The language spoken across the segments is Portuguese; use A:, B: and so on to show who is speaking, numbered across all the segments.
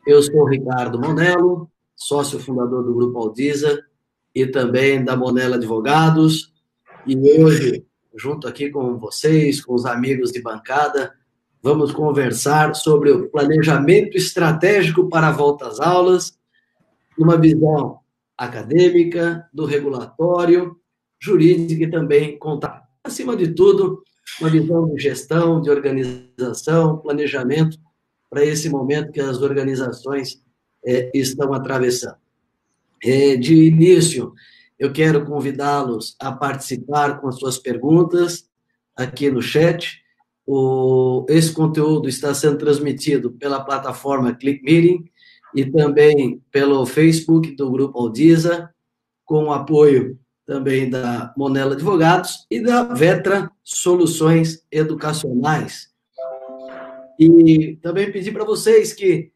A: Eu sou o Ricardo Monello, sócio fundador do Grupo Aldiza e também da Monello Advogados. E hoje, junto aqui com vocês, com os amigos de bancada, vamos conversar sobre o planejamento estratégico para a volta às aulas, numa visão acadêmica, do regulatório, jurídica e também contábil. Acima de tudo, uma visão de gestão, de organização, planejamento para esse momento que as organizações estão atravessando. De início, eu quero convidá-los a participar com as suas perguntas aqui no chat. Esse conteúdo está sendo transmitido pela plataforma Click Meeting e também pelo Facebook do Grupo Aldiza, com o apoio também da Monello Advogados e da Vetra Soluções Educacionais. E também pedir para vocês que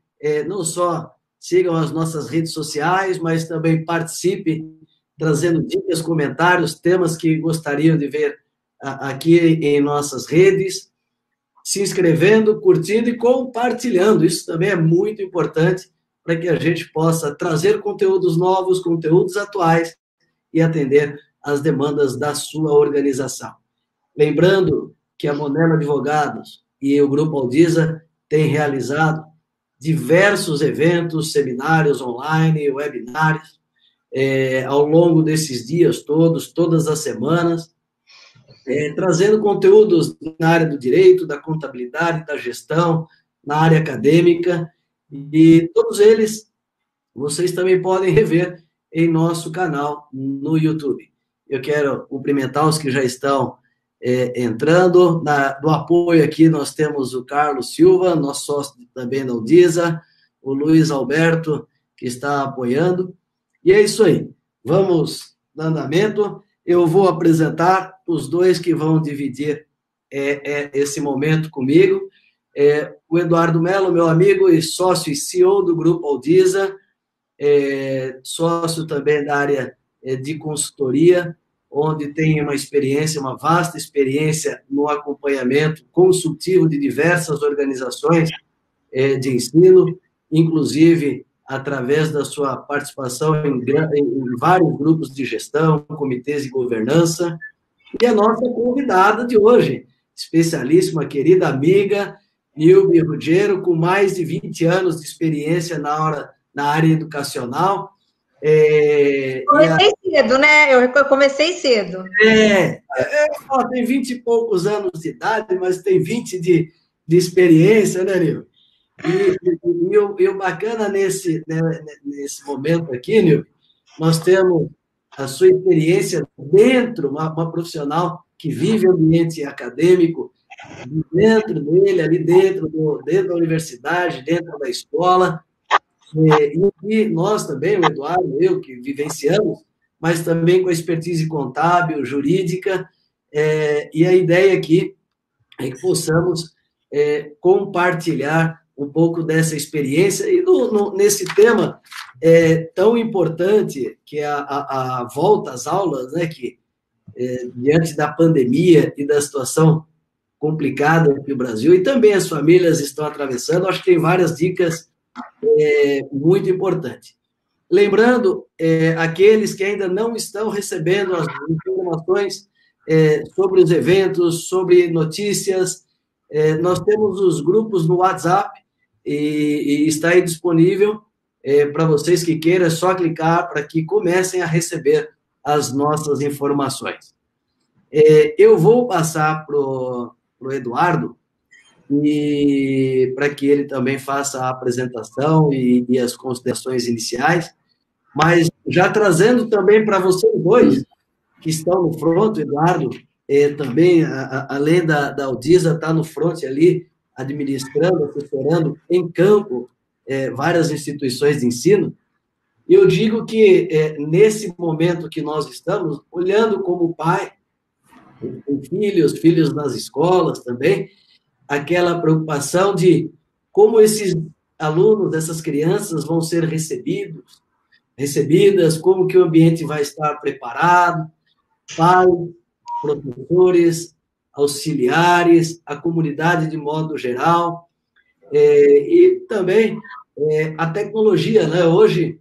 A: não só sigam as nossas redes sociais, mas também participem, trazendo dicas, comentários, temas que gostariam de ver aqui em nossas redes, se inscrevendo, curtindo e compartilhando. Isso também é muito importante para que a gente possa trazer conteúdos novos, conteúdos atuais e atender às demandas da sua organização. Lembrando que a Monello Advogados e o Grupo Aldiza têm realizado diversos eventos, seminários online, webinários, ao longo desses dias todos, todas as semanas, trazendo conteúdos na área do direito, da contabilidade, da gestão, na área acadêmica, e todos eles vocês também podem rever em nosso canal no YouTube. Eu quero cumprimentar os que já estão entrando. Do apoio aqui, nós temos o Carlos Silva, nosso sócio também da Aldiza, o Luiz Alberto, que está apoiando. E é isso aí. Vamos no andamento. Eu vou apresentar os dois que vão dividir esse momento comigo. O Eduardo Mello, meu amigo e sócio e CEO do Grupo Aldiza, sócio também da área de consultoria, onde tem uma vasta experiência no acompanhamento consultivo de diversas organizações de ensino, inclusive através da sua participação em vários grupos de gestão, comitês de governança. E a nossa convidada de hoje, especialíssima, querida amiga, Nilbe Ruggiero, com mais de 20 anos de experiência na área educacional.
B: Comecei cedo, né? Eu comecei cedo.
A: Tem 20 e poucos anos de idade, mas tem 20 de experiência, né, Nilbe? E o bacana nesse momento aqui, Nilbe, nós temos a sua experiência dentro, uma profissional que vive o ambiente acadêmico, dentro dele, ali dentro da universidade, dentro da escola, e nós também, o Eduardo, eu, que vivenciamos, mas também com a expertise contábil, jurídica, e a ideia aqui é que possamos compartilhar um pouco dessa experiência e nesse tema tão importante que é a volta às aulas, né, que diante da pandemia e da situação complicada que o Brasil e também as famílias estão atravessando, acho que tem várias dicas muito importantes. Lembrando, aqueles que ainda não estão recebendo as informações sobre os eventos, sobre notícias, nós temos os grupos no WhatsApp e está aí disponível para vocês que queiram, é só clicar para que comecem a receber as nossas informações. Eu vou passar para o Eduardo, e para que ele também faça a apresentação e as considerações iniciais, mas já trazendo também para vocês dois, que estão no front, Eduardo, também, além da Aldiza, está no front ali, administrando, assessorando em campo várias instituições de ensino. Eu digo que, nesse momento que nós estamos, olhando como pai, com filhos nas escolas também, aquela preocupação de como esses alunos, essas crianças vão ser recebidas, como que o ambiente vai estar preparado, pais, professores, auxiliares, a comunidade de modo geral, e também A tecnologia, né? Hoje,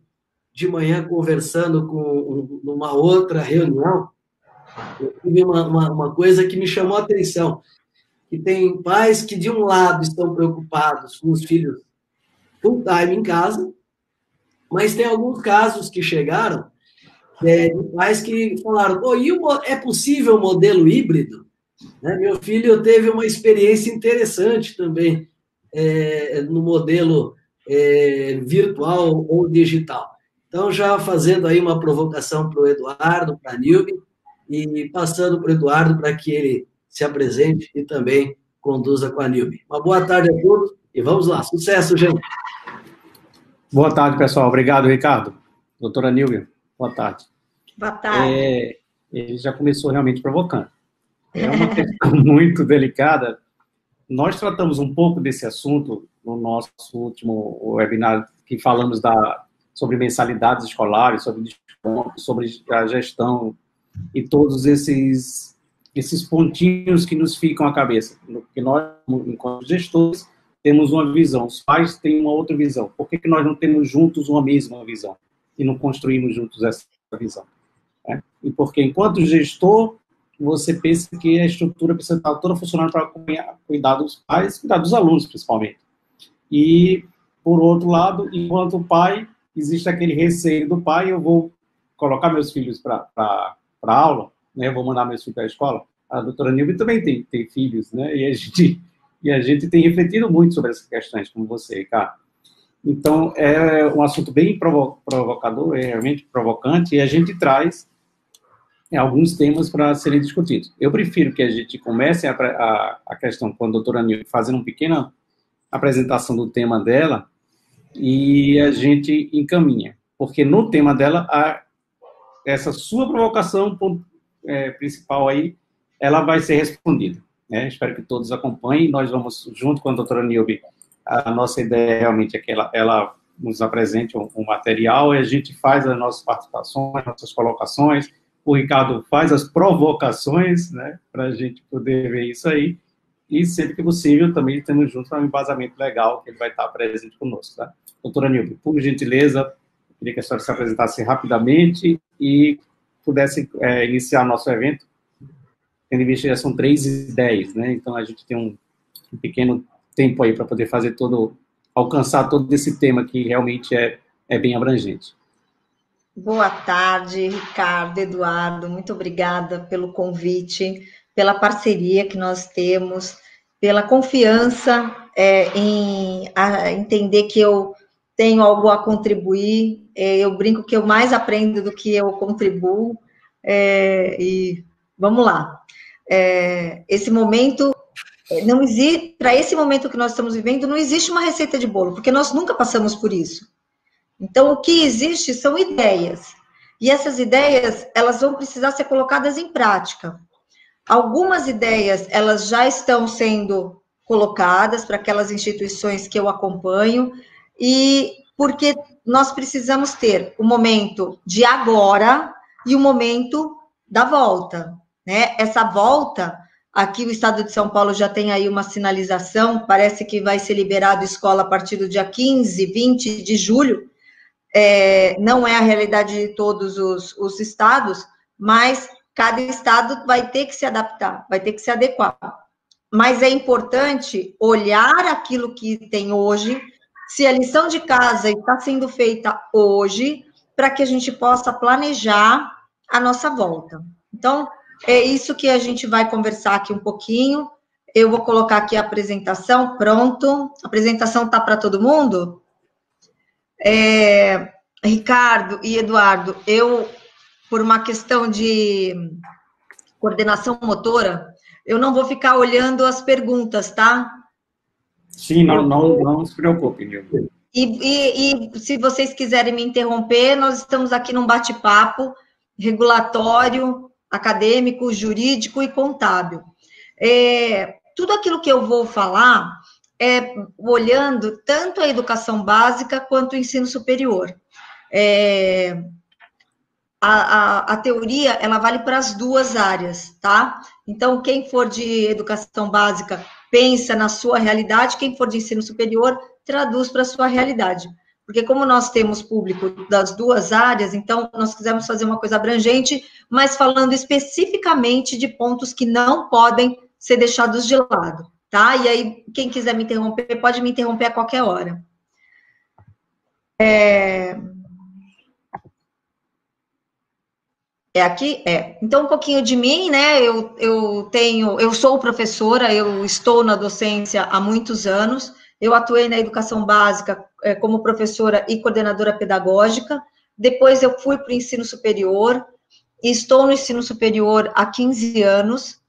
A: de manhã, conversando numa outra reunião, eu tive uma coisa que me chamou a atenção, que tem pais que, de um lado, estão preocupados com os filhos full time em casa, mas tem alguns casos que chegaram de pais que falaram, é possível o modelo híbrido? Né? Meu filho teve uma experiência interessante também no modelo virtual ou digital. Então, já fazendo aí uma provocação para o Eduardo, para a Nilbe, e passando para o Eduardo para que ele se apresente e também conduza com a Nilbe. Uma boa tarde a todos e vamos lá. Sucesso, gente!
C: Boa tarde, pessoal. Obrigado, Ricardo. Doutora Nilbe, boa tarde.
B: Boa tarde.
C: Ele já começou realmente provocando. É uma questão muito delicada. Nós tratamos um pouco desse assunto no nosso último webinar, que falamos sobre mensalidades escolares, sobre desconto, sobre a gestão e todos esses pontinhos que nos ficam à cabeça. Porque nós, enquanto gestores, temos uma visão, os pais têm uma outra visão. Por que nós não temos juntos uma mesma visão? E não construímos juntos essa visão? E porque, enquanto gestor, você pensa que a estrutura precisa estar toda funcionando para cuidar dos pais, cuidar dos alunos, principalmente. E, por outro lado, enquanto pai, existe aquele receio do pai, eu vou colocar meus filhos para aula, né? Eu vou mandar meus filhos para a escola. A doutora Nilbe também tem filhos, né? E a gente tem refletido muito sobre essas questões, como você, cara. Então, é um assunto bem provocador, é realmente provocante, e a gente traz alguns temas para serem discutidos. Eu prefiro que a gente comece a questão com a doutora Nilbe, fazendo uma pequena apresentação do tema dela, e a gente encaminha. Porque no tema dela, essa sua provocação principal aí, ela vai ser respondida. Né? Espero que todos acompanhem. Nós vamos, junto com a doutora Nilbe, a nossa ideia realmente é que ela nos apresente um material e a gente faz as nossas participações, nossas colocações. O Ricardo faz as provocações, né, para a gente poder ver isso aí. E, sempre que possível, também temos junto um embasamento legal que ele vai estar presente conosco. Tá? Doutora Nilbe, por gentileza, eu queria que a senhora se apresentasse rapidamente e pudesse iniciar nosso evento. Tendo em vista que já são 3h10, né? Então, a gente tem um pequeno tempo aí para poder fazer alcançar todo esse tema que realmente é bem abrangente.
B: Boa tarde, Ricardo, Eduardo, muito obrigada pelo convite, pela parceria que nós temos, pela confiança em entender que eu tenho algo a contribuir, eu brinco que eu mais aprendo do que eu contribuo, e vamos lá. Esse momento, não existe, para esse momento que nós estamos vivendo, não existe uma receita de bolo, porque nós nunca passamos por isso. Então, o que existe são ideias. E essas ideias, elas vão precisar ser colocadas em prática. Algumas ideias, elas já estão sendo colocadas para aquelas instituições que eu acompanho, e porque nós precisamos ter o momento de agora e o momento da volta. Né? Essa volta, aqui o Estado de São Paulo já tem aí uma sinalização, parece que vai ser liberado escola a partir do dia 15, 20 de julho, não é a realidade de todos os estados, mas cada estado vai ter que se adaptar, vai ter que se adequar. Mas é importante olhar aquilo que tem hoje, se a lição de casa está sendo feita hoje, para que a gente possa planejar a nossa volta. Então, é isso que a gente vai conversar aqui um pouquinho. Eu vou colocar aqui a apresentação, pronto. A apresentação está para todo mundo? Ricardo e Eduardo, eu, por uma questão de coordenação motora, eu não vou ficar olhando as perguntas, tá?
C: Sim, não se preocupe, Nilbe.
B: E se vocês quiserem me interromper, nós estamos aqui num bate-papo regulatório, acadêmico, jurídico e contábil. Tudo aquilo que eu vou falar olhando tanto a educação básica quanto o ensino superior. A teoria, ela vale para as duas áreas, tá? Então, quem for de educação básica, pensa na sua realidade, quem for de ensino superior, traduz para a sua realidade. Porque como nós temos público das duas áreas, então nós quisemos fazer uma coisa abrangente, mas falando especificamente de pontos que não podem ser deixados de lado, tá? E aí, quem quiser me interromper, pode me interromper a qualquer hora. É aqui? Então, um pouquinho de mim, né? Eu sou professora, eu estou na docência há muitos anos. Eu atuei na educação básica como professora e coordenadora pedagógica. Depois eu fui para o ensino superior. Estou no ensino superior há 15 anos,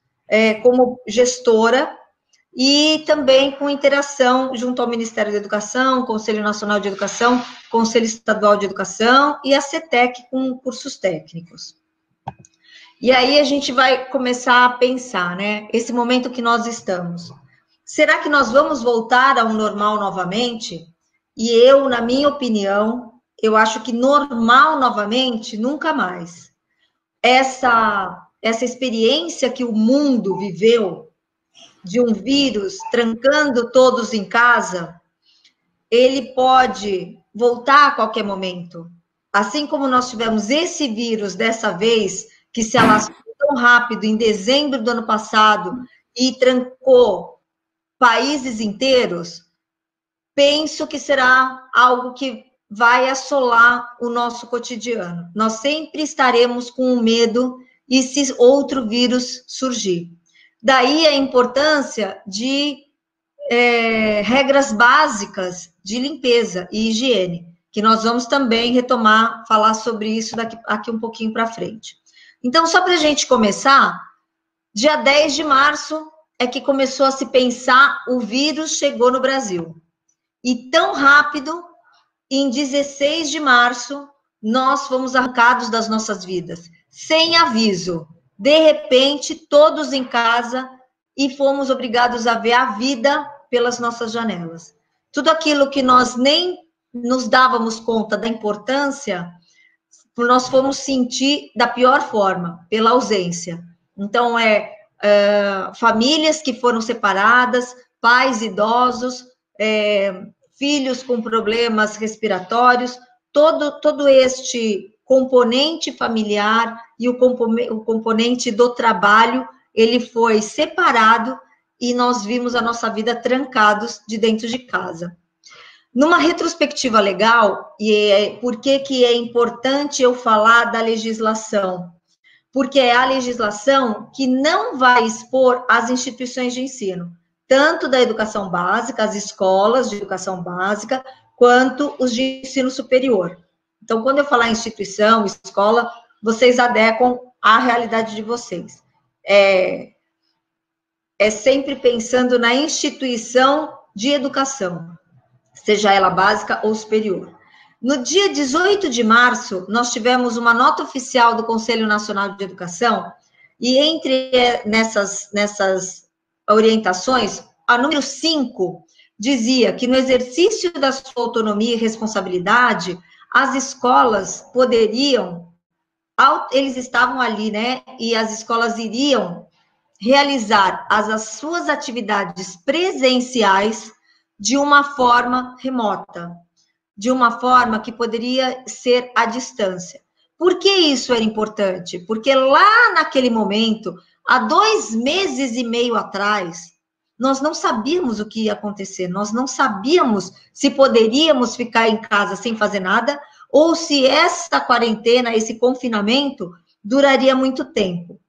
B: como gestora, e também com interação junto ao Ministério da Educação, Conselho Nacional de Educação, Conselho Estadual de Educação e a CETEC com cursos técnicos. E aí a gente vai começar a pensar, né? Esse momento que nós estamos. Será que nós vamos voltar ao normal novamente? E eu, na minha opinião, eu acho que normal novamente, nunca mais. Essa experiência que o mundo viveu, de um vírus trancando todos em casa, ele pode voltar a qualquer momento. Assim como nós tivemos esse vírus dessa vez, que se alastrou tão rápido em dezembro do ano passado e trancou países inteiros, penso que será algo que vai assolar o nosso cotidiano. Nós sempre estaremos com medo e se outro vírus surgir. Daí a importância de regras básicas de limpeza e higiene, que nós vamos também retomar, falar sobre isso aqui um pouquinho para frente. Então, só para a gente começar, dia 10 de março é que começou a se pensar, o vírus chegou no Brasil. E tão rápido, em 16 de março, nós fomos arrancados das nossas vidas, sem aviso. De repente, todos em casa, e fomos obrigados a ver a vida pelas nossas janelas. Tudo aquilo que nós nem nos dávamos conta da importância, nós fomos sentir da pior forma, pela ausência. Então, famílias que foram separadas, pais idosos, filhos com problemas respiratórios, todo este componente familiar e o componente do trabalho, ele foi separado e nós vimos a nossa vida trancados de dentro de casa. Numa retrospectiva legal, e por que é importante eu falar da legislação? Porque é a legislação que não vai expor as instituições de ensino, tanto da educação básica, as escolas de educação básica, quanto os de ensino superior. Então, quando eu falar instituição, escola, vocês adequam à realidade de vocês. É sempre pensando na instituição de educação, seja ela básica ou superior. No dia 18 de março, nós tivemos uma nota oficial do Conselho Nacional de Educação, e entre nessas orientações, a número 5 dizia que no exercício da sua autonomia e responsabilidade, as escolas poderiam, eles estavam ali, né, e as escolas iriam realizar as suas atividades presenciais de uma forma remota, de uma forma que poderia ser à distância. Por que isso era importante? Porque lá naquele momento, há 2 meses e meio atrás, nós não sabíamos o que ia acontecer, nós não sabíamos se poderíamos ficar em casa sem fazer nada, ou se essa quarentena, esse confinamento, duraria muito tempo.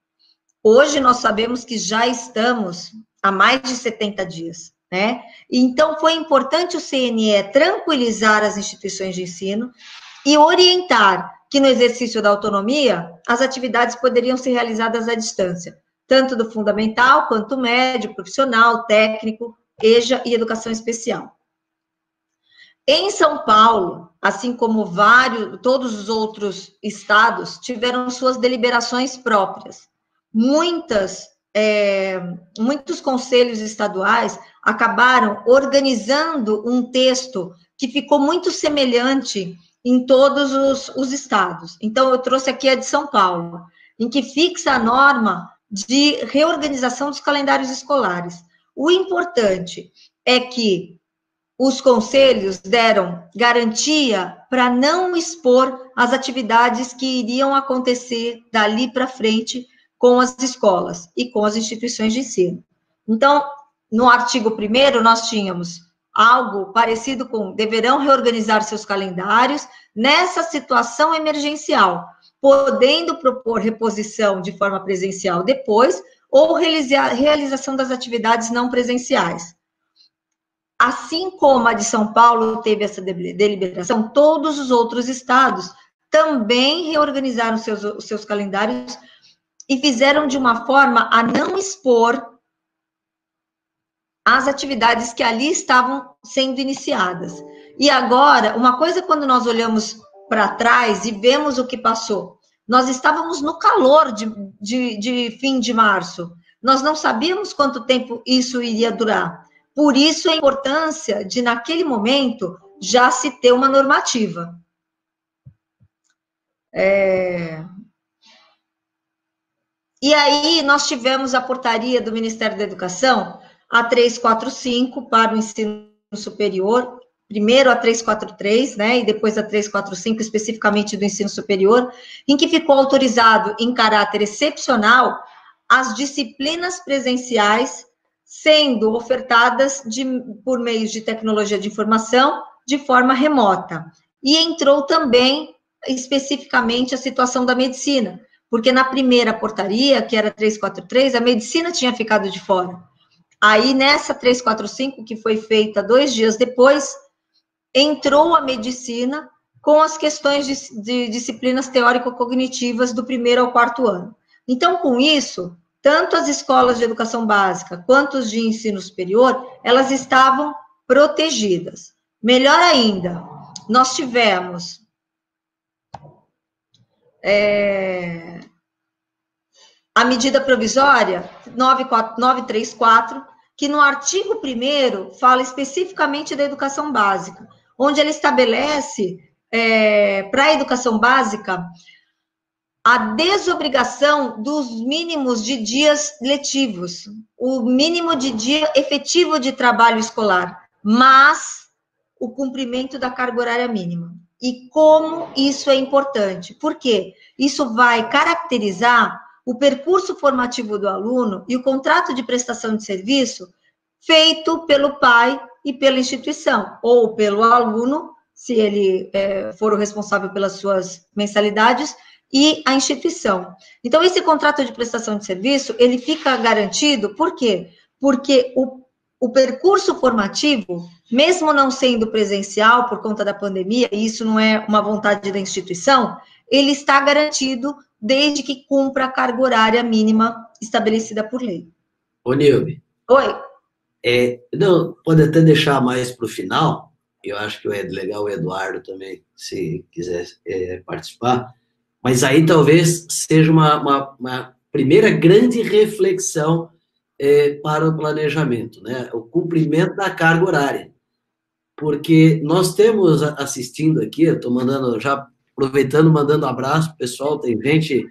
B: Hoje nós sabemos que já estamos há mais de 70 dias, né? Então, foi importante o CNE tranquilizar as instituições de ensino e orientar que no exercício da autonomia, as atividades poderiam ser realizadas à distância, tanto do fundamental, quanto médio, profissional, técnico, EJA e educação especial. Em São Paulo, assim como todos os outros estados, tiveram suas deliberações próprias. Muitos conselhos estaduais acabaram organizando um texto que ficou muito semelhante em todos os estados. Então, eu trouxe aqui a de São Paulo, em que fixa a norma de reorganização dos calendários escolares. O importante é que os conselhos deram garantia para não expor as atividades que iriam acontecer dali para frente com as escolas e com as instituições de ensino. Então, no artigo 1º, nós tínhamos algo parecido com deverão reorganizar seus calendários nessa situação emergencial, podendo propor reposição de forma presencial depois ou realização das atividades não presenciais. Assim como a de São Paulo teve essa deliberação, todos os outros estados também reorganizaram seus calendários e fizeram de uma forma a não expor as atividades que ali estavam sendo iniciadas. E agora, uma coisa quando nós olhamos para trás e vemos o que passou, nós estávamos no calor de fim de março, nós não sabíamos quanto tempo isso iria durar. Por isso a importância de, naquele momento, já se ter uma normativa. E aí nós tivemos a portaria do Ministério da Educação, a 345, para o ensino superior, primeiro a 343, né, e depois a 345, especificamente do ensino superior, em que ficou autorizado, em caráter excepcional, as disciplinas presenciais sendo ofertadas por meios de tecnologia de informação de forma remota. E entrou também, especificamente, a situação da medicina, porque na primeira portaria, que era 343, a medicina tinha ficado de fora. Aí, nessa 345, que foi feita 2 dias depois, entrou a medicina com as questões de disciplinas teórico-cognitivas do 1º ao 4º ano. Então, com isso, tanto as escolas de educação básica quanto os de ensino superior, elas estavam protegidas. Melhor ainda, nós tivemos a medida provisória 934, que no artigo 1º fala especificamente da educação básica, onde ela estabelece para a educação básica a desobrigação dos mínimos de dias letivos, o mínimo de dia efetivo de trabalho escolar, mas o cumprimento da carga horária mínima. E como isso é importante? Por quê? Isso vai caracterizar o percurso formativo do aluno e o contrato de prestação de serviço feito pelo pai e pela instituição, ou pelo aluno, se ele for o responsável pelas suas mensalidades, e a instituição. Então, esse contrato de prestação de serviço, ele fica garantido, por quê? Porque o percurso formativo, mesmo não sendo presencial por conta da pandemia, e isso não é uma vontade da instituição, ele está garantido desde que cumpra a carga horária mínima estabelecida por lei.
A: Ô, Nilve.
B: Oi.
A: Não, pode até deixar mais para o final, eu acho que é legal o Eduardo também, se quiser participar, mas aí talvez seja uma primeira grande reflexão para o planejamento, né? O cumprimento da carga horária. Porque nós temos assistindo aqui, eu estou aproveitando, mandando um abraço para o pessoal, tem gente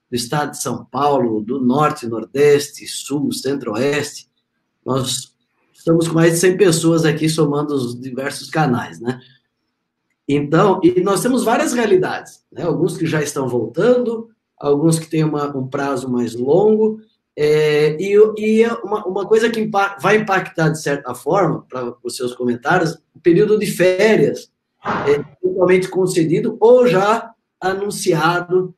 A: do estado de São Paulo, do norte, nordeste, sul, centro-oeste. Nós estamos com mais de 100 pessoas aqui, somando os diversos canais, né? Então, e nós temos várias realidades, né? Alguns que já estão voltando, alguns que têm um prazo mais longo, e uma coisa que vai impactar, de certa forma, para os seus comentários, o período de férias, totalmente concedido ou já anunciado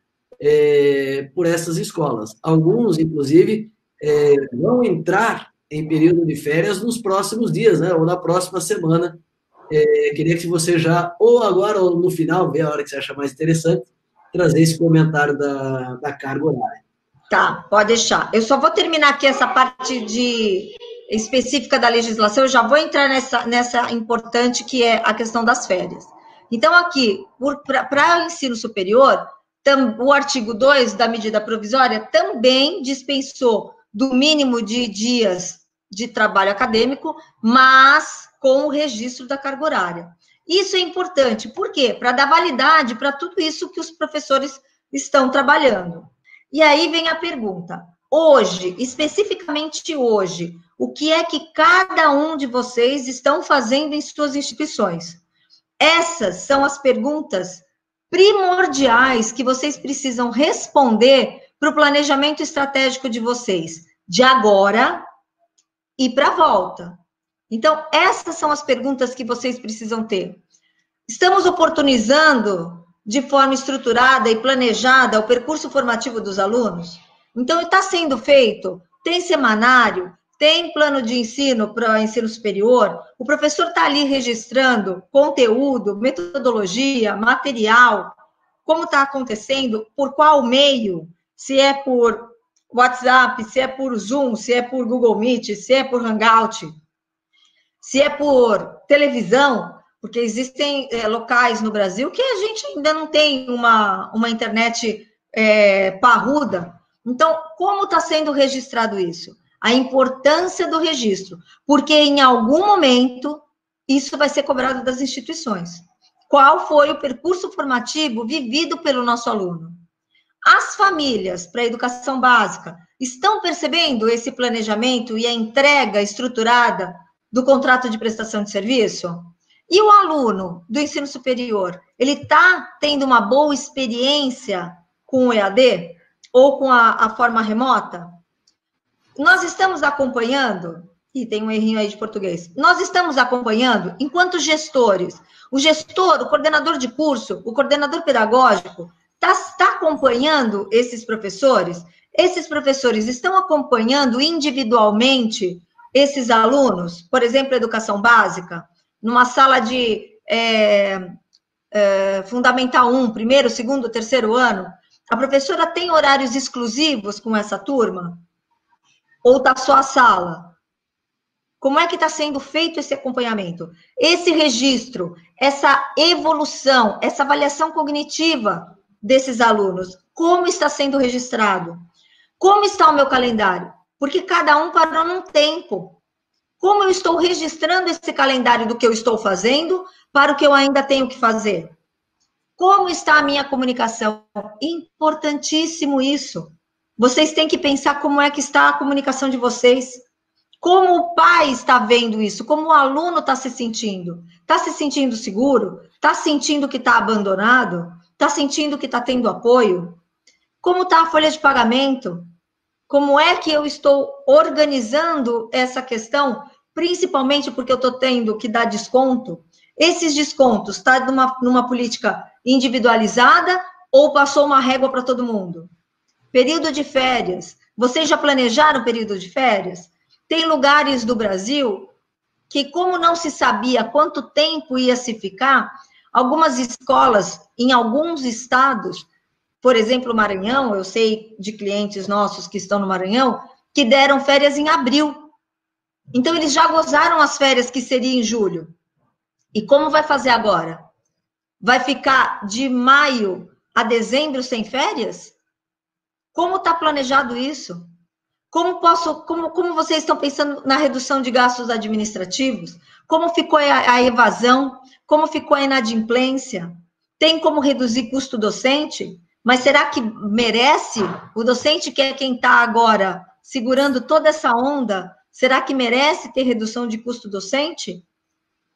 A: por essas escolas. Alguns, inclusive, vão entrar em período de férias nos próximos dias, né? Ou na próxima semana. Queria que você já, ou agora, ou no final, ver a hora que você achar mais interessante, trazer esse comentário da carga horária.
B: Tá, pode deixar. Eu só vou terminar aqui essa parte específica da legislação, eu já vou entrar nessa importante que é a questão das férias. Então, aqui, para o ensino superior, o artigo 2 da medida provisória também dispensou do mínimo de dias de trabalho acadêmico, mas com o registro da carga horária. Isso é importante, por quê? Para dar validade para tudo isso que os professores estão trabalhando. E aí vem a pergunta, hoje, especificamente hoje, o que é que cada um de vocês estão fazendo em suas instituições? Essas são as perguntas primordiais que vocês precisam responder para o planejamento estratégico de vocês, de agora e para a volta. Então, essas são as perguntas que vocês precisam ter. Estamos oportunizando de forma estruturada e planejada o percurso formativo dos alunos? Então, está sendo feito, tem semanário, tem plano de ensino para ensino superior, o professor está ali registrando conteúdo, metodologia, material, como está acontecendo, por qual meio, se é por WhatsApp, se é por Zoom, se é por Google Meet, se é por Hangout, se é por televisão, porque existem locais no Brasil que a gente ainda não tem uma internet parruda. Então, como está sendo registrado isso? A importância do registro, porque em algum momento isso vai ser cobrado das instituições. Qual foi o percurso formativo vivido pelo nosso aluno? As famílias para a educação básica estão percebendo esse planejamento e a entrega estruturada do contrato de prestação de serviço? E o aluno do ensino superior, ele está tendo uma boa experiência com o EAD ou com a forma remota? Nós estamos acompanhando, e tem um errinho aí de português, nós estamos acompanhando, enquanto gestores, o gestor, o coordenador de curso, o coordenador pedagógico, está acompanhando esses professores? Esses professores estão acompanhando individualmente esses alunos? Por exemplo, educação básica, numa sala de Fundamental 1, primeiro, segundo, terceiro ano, a professora tem horários exclusivos com essa turma? Ou está só a sala? Como é que está sendo feito esse acompanhamento? Esse registro, essa evolução, essa avaliação cognitiva desses alunos, como está sendo registrado? Como está o meu calendário? Porque cada um parou num tempo. Como eu estou registrando esse calendário do que eu estou fazendo para o que eu ainda tenho que fazer? Como está a minha comunicação? Importantíssimo isso. Vocês têm que pensar como é que está a comunicação de vocês. Como o pai está vendo isso? Como o aluno está se sentindo? Está se sentindo seguro? Está sentindo que está abandonado? Está sentindo que está tendo apoio? Como está a folha de pagamento? Como é que eu estou organizando essa questão? Principalmente porque eu estou tendo que dar desconto. Esses descontos, está numa política individualizada ou passou uma régua para todo mundo? Período de férias. Vocês já planejaram o período de férias? Tem lugares do Brasil que, como não se sabia quanto tempo ia se ficar, algumas escolas, em alguns estados, por exemplo, Maranhão, eu sei de clientes nossos que estão no Maranhão, que deram férias em abril. Então, eles já gozaram as férias que seria em julho. E como vai fazer agora? Vai ficar de maio a dezembro sem férias? Como está planejado isso? Como vocês estão pensando na redução de gastos administrativos? Como ficou a evasão? Como ficou a inadimplência? Tem como reduzir custo docente? Mas será que merece? O docente, que é quem está agora segurando toda essa onda, será que merece ter redução de custo docente?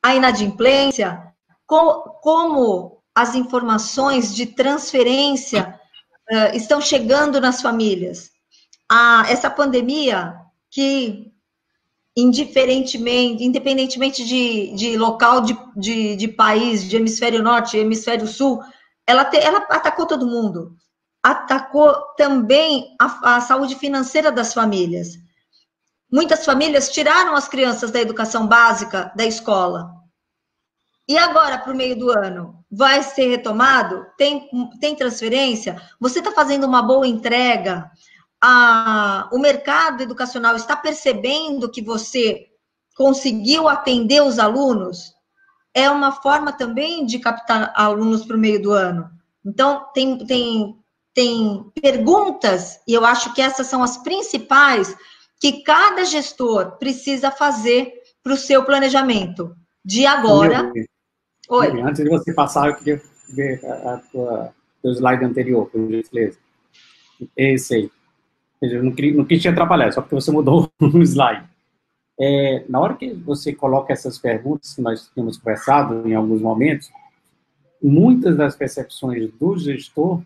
B: A inadimplência? Como as informações de transferência estão chegando nas famílias? Essa pandemia que, independentemente de local de país, de hemisfério norte, hemisfério sul, ela atacou todo mundo. Atacou também a saúde financeira das famílias. Muitas famílias tiraram as crianças da educação básica da escola. E agora, para o meio do ano, vai ser retomado? Tem transferência? Você está fazendo uma boa entrega? O mercado educacional está percebendo que você conseguiu atender os alunos? É uma forma também de captar alunos para o meio do ano. Então, tem perguntas, e eu acho que essas são as principais, que cada gestor precisa fazer para o seu planejamento. De agora...
C: Oi. Antes de você passar, eu queria ver teu slide anterior, por gentileza. Esse aí. Eu não quis te atrapalhar, só porque você mudou o slide. Na hora que você coloca essas perguntas que nós tínhamos conversado em alguns momentos, muitas das percepções do gestor,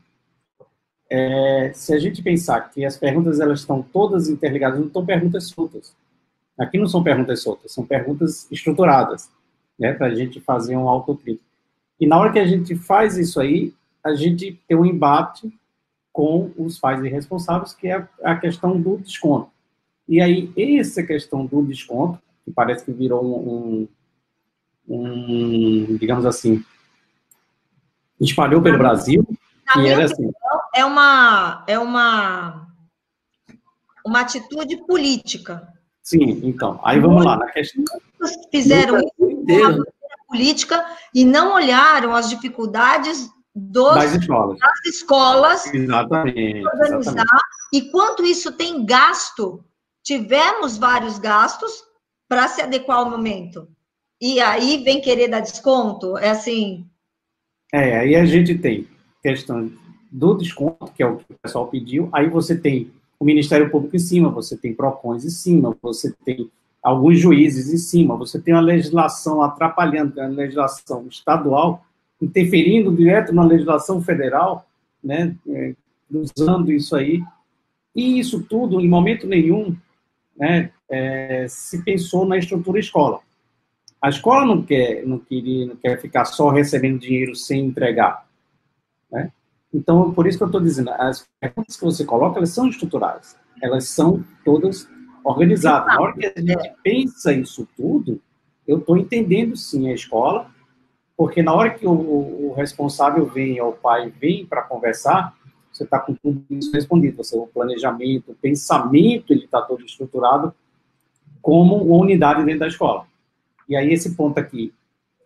C: se a gente pensar que as perguntas elas estão todas interligadas, não são perguntas soltas. Aqui não são perguntas soltas, são perguntas estruturadas, né, para a gente fazer um autocrítico. E na hora que a gente faz isso aí, a gente tem um embate com os pais irresponsáveis, que é a questão do desconto. E aí, essa questão do desconto, que parece que virou digamos assim, espalhou pelo Brasil,
B: que
C: era assim...
B: É uma atitude política.
C: Sim, então, aí vamos lá. Na questão...
B: Fizeram isso de uma maneira política e não olharam as dificuldades das escolas.
C: Exatamente.
B: Organizar. E quanto isso tem gasto, tivemos vários gastos para se adequar ao momento. E aí vem querer dar desconto, é assim...
C: Aí a gente tem questão do desconto, que é o que o pessoal pediu, aí você tem o Ministério Público em cima, você tem PROCONs em cima, você tem alguns juízes em cima, você tem uma legislação atrapalhando, a legislação estadual, interferindo direto na legislação federal, né, usando isso aí, e isso tudo, em momento nenhum, né, se pensou na estrutura escola. A escola não quer ficar só recebendo dinheiro sem entregar, né? Então, por isso que eu estou dizendo, as perguntas que você coloca, elas são estruturadas, elas são todas organizadas. Na hora que a gente pensa isso tudo, eu estou entendendo sim a escola, porque na hora que o responsável vem, ou o pai vem para conversar, você está com tudo isso respondido, o planejamento, o pensamento, ele está todo estruturado como uma unidade dentro da escola. E aí esse ponto aqui,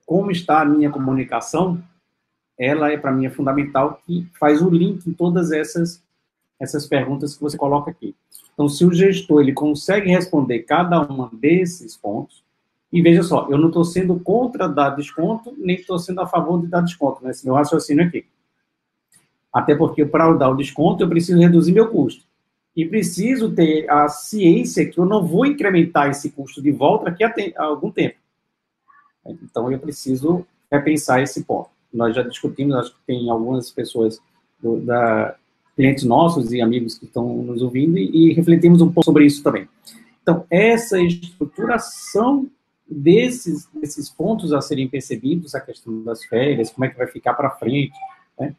C: como está a minha comunicação, ela para mim é fundamental, que faz o link em todas essas perguntas que você coloca aqui. Então, se o gestor ele consegue responder cada um desses pontos, e veja só, eu não estou sendo contra dar desconto, nem estou sendo a favor de dar desconto, nesse meu raciocínio aqui. Até porque, para dar o desconto, eu preciso reduzir meu custo. E preciso ter a ciência que eu não vou incrementar esse custo de volta daqui a algum tempo. Então, eu preciso repensar esse ponto. Nós já discutimos, acho que tem algumas pessoas, clientes nossos e amigos que estão nos ouvindo, e refletimos um pouco sobre isso também. Então, essa estruturação desses pontos a serem percebidos, a questão das férias, como é que vai ficar para frente, né?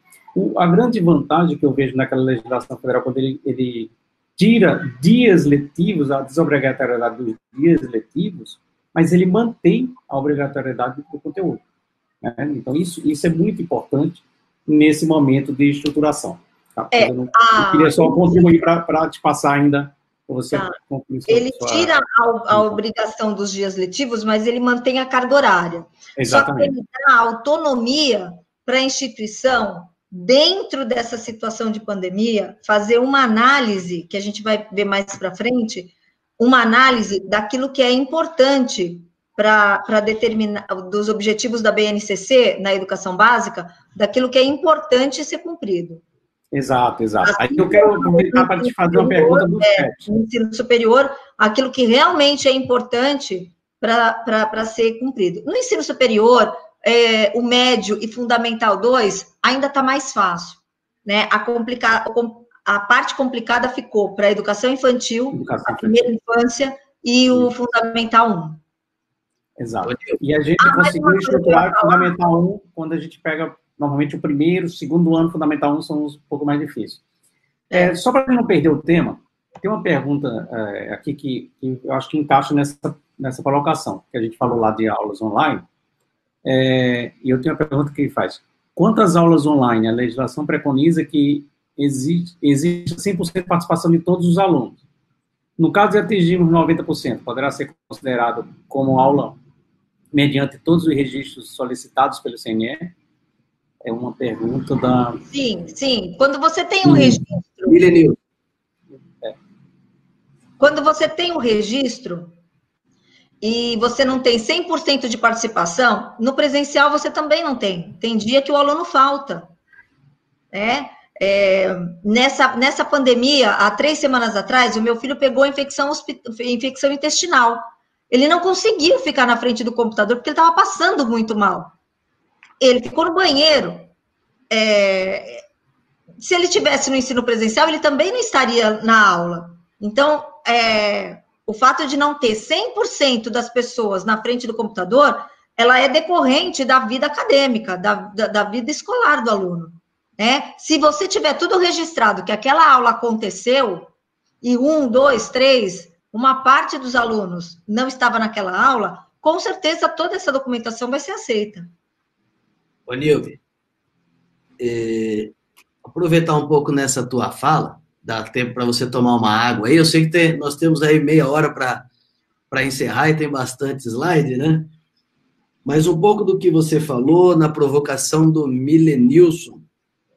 C: A grande vantagem que eu vejo naquela legislação federal, quando ele tira dias letivos, a desobrigatoriedade dos dias letivos, mas ele mantém a obrigatoriedade do conteúdo, né? Então, isso é muito importante nesse momento de estruturação. Tá? Eu queria só contribuir para te passar ainda. Você
B: ele tira a obrigação dos dias letivos, mas ele mantém a carga horária.
C: Exatamente.
B: Só que ele dá autonomia para a instituição, dentro dessa situação de pandemia, fazer uma análise, que a gente vai ver mais para frente, uma análise daquilo que é importante para determinar, dos objetivos da BNCC na educação básica, daquilo que é importante ser cumprido.
C: Exato. Aí eu quero aproveitar para te fazer uma pergunta do chat.
B: No ensino superior, aquilo que realmente é importante para ser cumprido. No ensino superior, o médio e fundamental 2 ainda está mais fácil, né? A parte complicada ficou para a educação infantil, a primeira infância e o fundamental 1.
C: Exato. E a gente conseguiu estruturar o fundamental 1 quando a gente pega, normalmente, o primeiro, segundo ano fundamental 1 são um pouco mais difíceis. Só para não perder o tema, tem uma pergunta aqui que eu acho que encaixa nessa colocação, que a gente falou lá de aulas online, e eu tenho uma pergunta que ele faz. Quantas aulas online a legislação preconiza que existe 100% de participação de todos os alunos? No caso de atingirmos 90%, poderá ser considerado como aula mediante todos os registros solicitados pelo CNE? É uma pergunta da...
B: Sim. Quando você tem um registro... Quando você tem um registro e você não tem 100% de participação, no presencial você também não tem. Tem dia que o aluno falta, né? Nessa pandemia, há 3 semanas atrás, o meu filho pegou infecção intestinal. Ele não conseguiu ficar na frente do computador porque ele estava passando muito mal. Ele ficou no banheiro. Se ele tivesse no ensino presencial, ele também não estaria na aula. Então, o fato de não ter 100% das pessoas na frente do computador, ela é decorrente da vida acadêmica, da vida escolar do aluno. Se você tiver tudo registrado, que aquela aula aconteceu, e 1, 2, 3, uma parte dos alunos não estava naquela aula, com certeza toda essa documentação vai ser aceita.
A: Ô, Nilve, aproveitar um pouco nessa tua fala, dá tempo para você tomar uma água aí. Eu sei que nós temos aí meia hora para encerrar e tem bastante slide, né? Mas um pouco do que você falou na provocação do Milenilson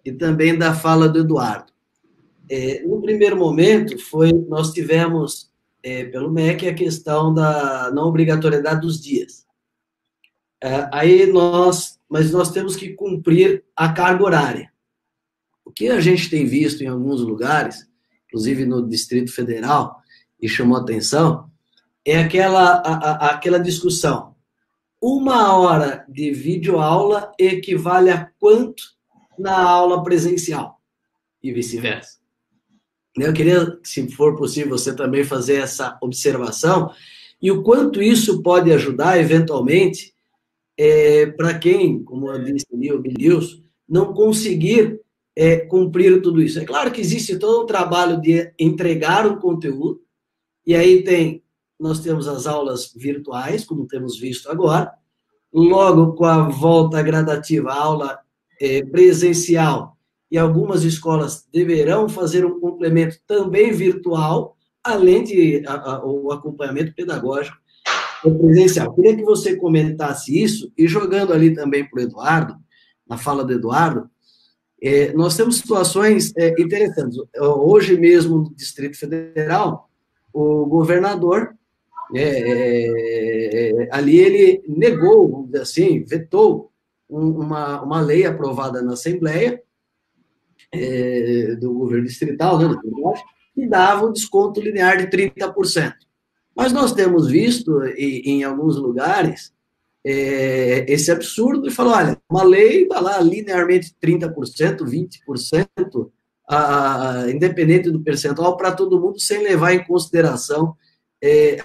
A: e também da fala do Eduardo. No primeiro momento, nós tivemos, pelo MEC, a questão da não obrigatoriedade dos dias. Mas nós temos que cumprir a carga horária. O que a gente tem visto em alguns lugares, inclusive no Distrito Federal, e chamou atenção, é aquela discussão. 1 hora de videoaula equivale a quanto na aula presencial? E vice-versa. Eu queria, se for possível, você também fazer essa observação e o quanto isso pode ajudar, eventualmente, para quem, como eu disse ali, o Bilhos, não conseguir cumprir tudo isso. É claro que existe todo um trabalho de entregar o conteúdo, e aí nós temos as aulas virtuais, como temos visto agora, logo com a volta gradativa, a aula presencial, e algumas escolas deverão fazer um complemento também virtual, além de o acompanhamento pedagógico presencial. Queria que você comentasse isso, e jogando ali também para o Eduardo, na fala do Eduardo, nós temos situações interessantes. Hoje mesmo, no Distrito Federal, o governador, ali ele negou, vamos dizer assim, vetou uma lei aprovada na Assembleia do governo distrital, né, que dava um desconto linear de 30%. Mas nós temos visto, em alguns lugares, esse absurdo e falou, olha, uma lei vai lá linearmente 30%, 20%, independente do percentual, para todo mundo, sem levar em consideração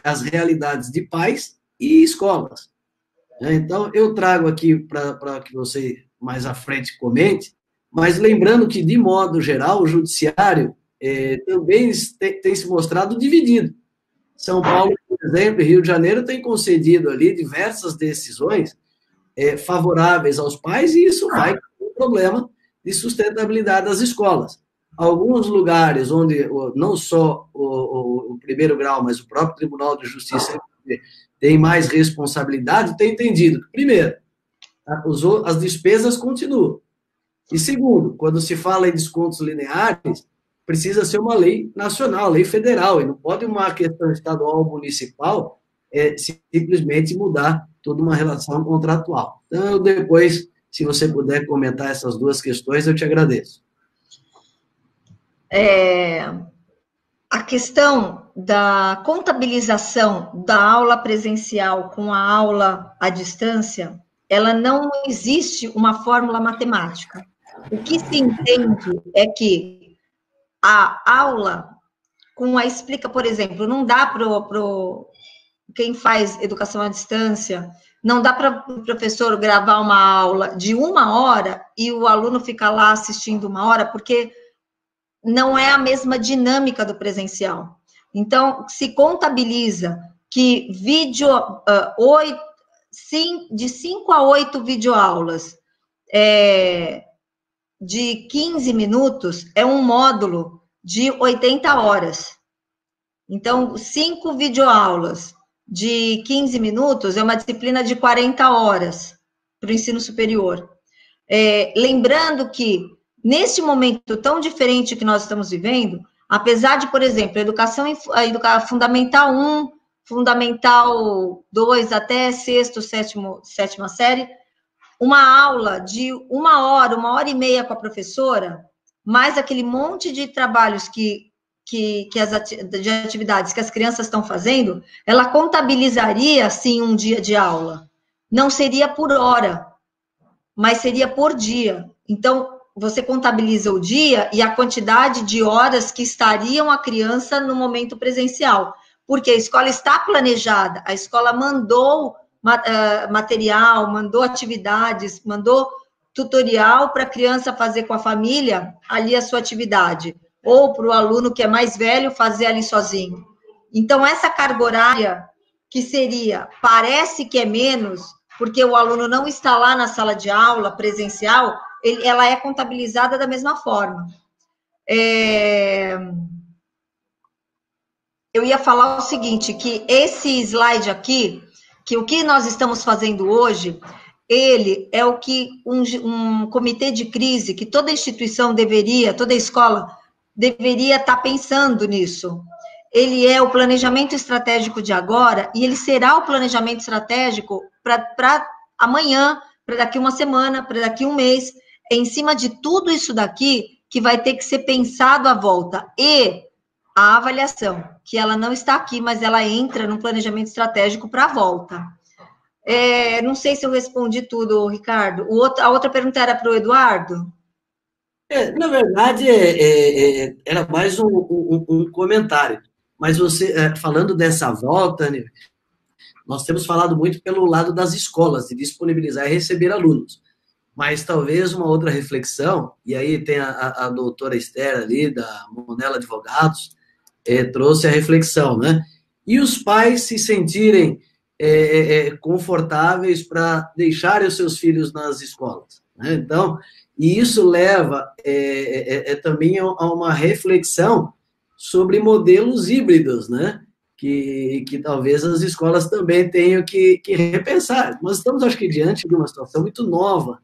A: as realidades de pais e escolas. Então, eu trago aqui para que você mais à frente comente, mas lembrando que, de modo geral, o judiciário também tem se mostrado dividido. São Paulo, por exemplo, e Rio de Janeiro têm concedido ali diversas decisões favoráveis aos pais, e isso vai com um problema de sustentabilidade das escolas. Alguns lugares onde não só o primeiro grau, mas o próprio Tribunal de Justiça tem mais responsabilidade, tem entendido que, primeiro, as despesas continuam. E segundo, quando se fala em descontos lineares, precisa ser uma lei nacional, lei federal, e não pode uma questão estadual ou municipal simplesmente mudar toda uma relação contratual. Então, depois, se você puder comentar essas duas questões, eu te agradeço.
B: A questão da contabilização da aula presencial com a aula à distância, ela não existe uma fórmula matemática. O que se entende é que a aula com a explica, por exemplo, não dá para quem faz educação à distância, não dá para o professor gravar uma aula de 1 hora e o aluno ficar lá assistindo 1 hora, porque não é a mesma dinâmica do presencial. Então, se contabiliza que de 5 a 8 videoaulas de 15 minutos é um módulo de 80 horas. Então, 5 videoaulas de 15 minutos é uma disciplina de 40 horas para o ensino superior. Lembrando que, neste momento tão diferente que nós estamos vivendo, apesar de, por exemplo, a educação fundamental 1, fundamental 2 até 6ª, 7ª série, uma aula de 1 hora, 1 hora e meia com a professora, mais aquele monte de trabalhos de atividades que as crianças estão fazendo, ela contabilizaria, sim, um dia de aula. Não seria por hora, mas seria por dia. Então, você contabiliza o dia e a quantidade de horas que estariam a criança no momento presencial. Porque a escola está planejada, a escola mandou material, mandou atividades, mandou tutorial para a criança fazer com a família ali a sua atividade, ou para o aluno que é mais velho fazer ali sozinho. Então, essa carga horária, que seria, parece que é menos, porque o aluno não está lá na sala de aula presencial, ela é contabilizada da mesma forma. Eu ia falar o seguinte, que esse slide aqui, que o que nós estamos fazendo hoje, ele é o que um comitê de crise, que toda instituição deveria, toda escola deveria estar pensando nisso. Ele é o planejamento estratégico de agora, e ele será o planejamento estratégico para amanhã, para daqui uma semana, para daqui um mês. É em cima de tudo isso daqui que vai ter que ser pensado à volta. E a avaliação, que ela não está aqui, mas ela entra no planejamento estratégico para a volta. Não sei se eu respondi tudo, Ricardo. A outra pergunta era para o Eduardo?
A: Na verdade, era mais um comentário. Mas você, falando dessa volta, né, nós temos falado muito pelo lado das escolas, de disponibilizar e receber alunos. Mas talvez uma outra reflexão, e aí tem a doutora Esther ali, da Monella Advogados, trouxe a reflexão, né? E os pais se sentirem confortáveis para deixarem os seus filhos nas escolas, né? Então, e isso leva também a uma reflexão sobre modelos híbridos, né? Que talvez as escolas também tenham que repensar. Nós estamos, acho que, diante de uma situação muito nova,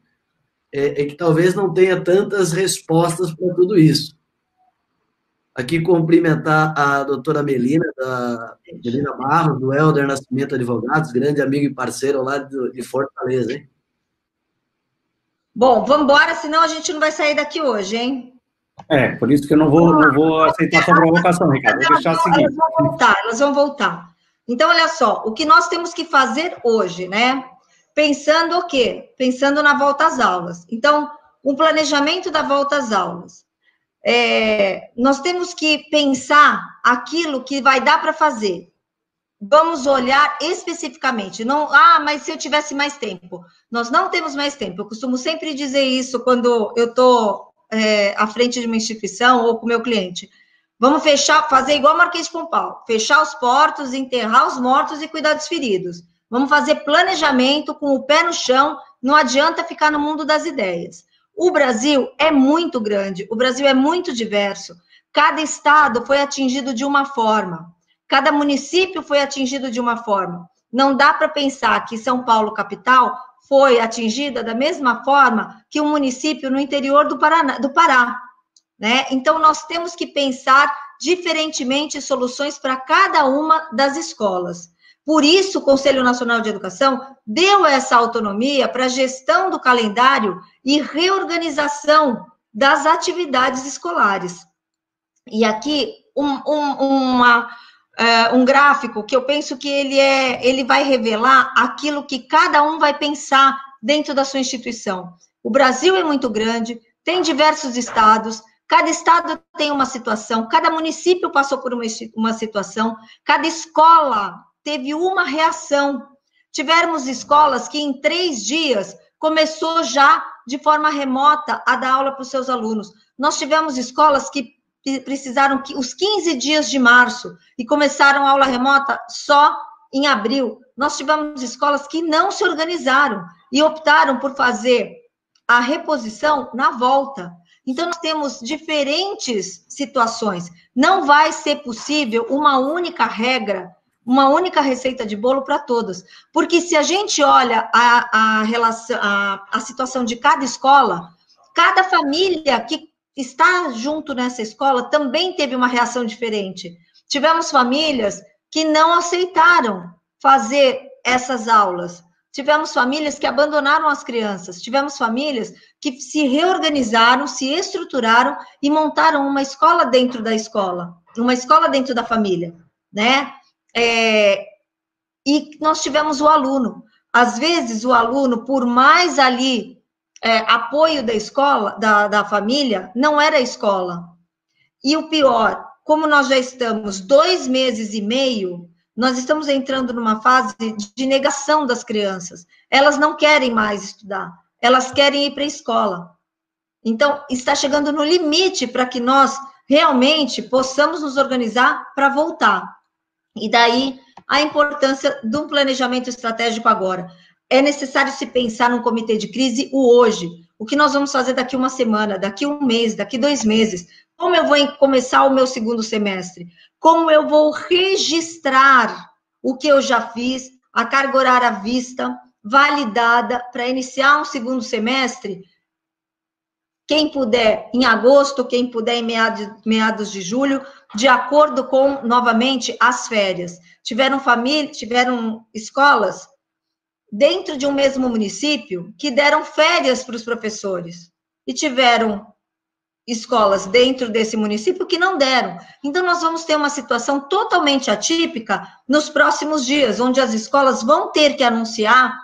A: que talvez não tenha tantas respostas para tudo isso. Aqui cumprimentar a doutora Melina Barros, do Helder Nascimento Advogados, grande amigo e parceiro lá de Fortaleza, hein?
B: Bom, vamos embora, senão a gente não vai sair daqui hoje, hein?
C: Por isso que eu não vou aceitar sua provocação, Ricardo. Vou deixar seguir.
B: Elas vão voltar. Então, olha só, o que nós temos que fazer hoje, né? Pensando o quê? Pensando na volta às aulas. Então, um planejamento da volta às aulas. Nós temos que pensar aquilo que vai dar para fazer. Vamos olhar especificamente. Não, mas se eu tivesse mais tempo. Nós não temos mais tempo. Eu costumo sempre dizer isso quando eu estou à frente de uma instituição ou com o meu cliente. Vamos fazer igual Marquês de Pombal. Fechar os portos, enterrar os mortos e cuidar dos feridos. Vamos fazer planejamento com o pé no chão. Não adianta ficar no mundo das ideias. O Brasil é muito grande. O Brasil é muito diverso. Cada estado foi atingido de uma forma. Cada município foi atingido de uma forma. Não dá para pensar que São Paulo, capital, foi atingida da mesma forma que um município no interior do Pará, né? Então, nós temos que pensar diferentemente soluções para cada uma das escolas. Por isso, o Conselho Nacional de Educação deu essa autonomia para a gestão do calendário e reorganização das atividades escolares. E aqui, um gráfico que eu penso que ele vai revelar aquilo que cada um vai pensar dentro da sua instituição. O Brasil é muito grande, tem diversos estados, cada estado tem uma situação, cada município passou por uma situação, cada escola teve uma reação. Tivemos escolas que em 3 dias começou já de forma remota a dar aula para os seus alunos. Nós tivemos escolas que precisaram os 15 dias de março e começaram a aula remota só em abril. Nós tivemos escolas que não se organizaram e optaram por fazer a reposição na volta. Então, nós temos diferentes situações. Não vai ser possível uma única regra, uma única receita de bolo para todas. Porque se a gente olha a situação de cada escola, cada família que está junto nessa escola também teve uma reação diferente. Tivemos famílias que não aceitaram fazer essas aulas. tivemos famílias que abandonaram as crianças, tivemos famílias que se reorganizaram, se estruturaram e montaram uma escola dentro da escola, uma escola dentro da família, né? E nós tivemos o aluno. Às vezes, o aluno, por mais ali apoio da escola, da família, não era a escola. E o pior, como nós já estamos 2 meses e meio, nós estamos entrando numa fase de negação das crianças. Elas não querem mais estudar, elas querem ir para a escola. Então, está chegando no limite para que nós realmente possamos nos organizar para voltar. E daí a importância de um planejamento estratégico agora. É necessário se pensar num comitê de crise o hoje. O que nós vamos fazer daqui uma semana, daqui um mês, daqui 2 meses? Como eu vou começar o meu segundo semestre? Como eu vou registrar o que eu já fiz, a carga horária à vista, validada, para iniciar um segundo semestre? Quem puder em agosto, quem puder em meados de julho, de acordo com, novamente, as férias. Tiveram escolas dentro de um mesmo município que deram férias para os professores. E tiveram escolas dentro desse município que não deram. Então, nós vamos ter uma situação totalmente atípica nos próximos dias, onde as escolas vão ter que anunciar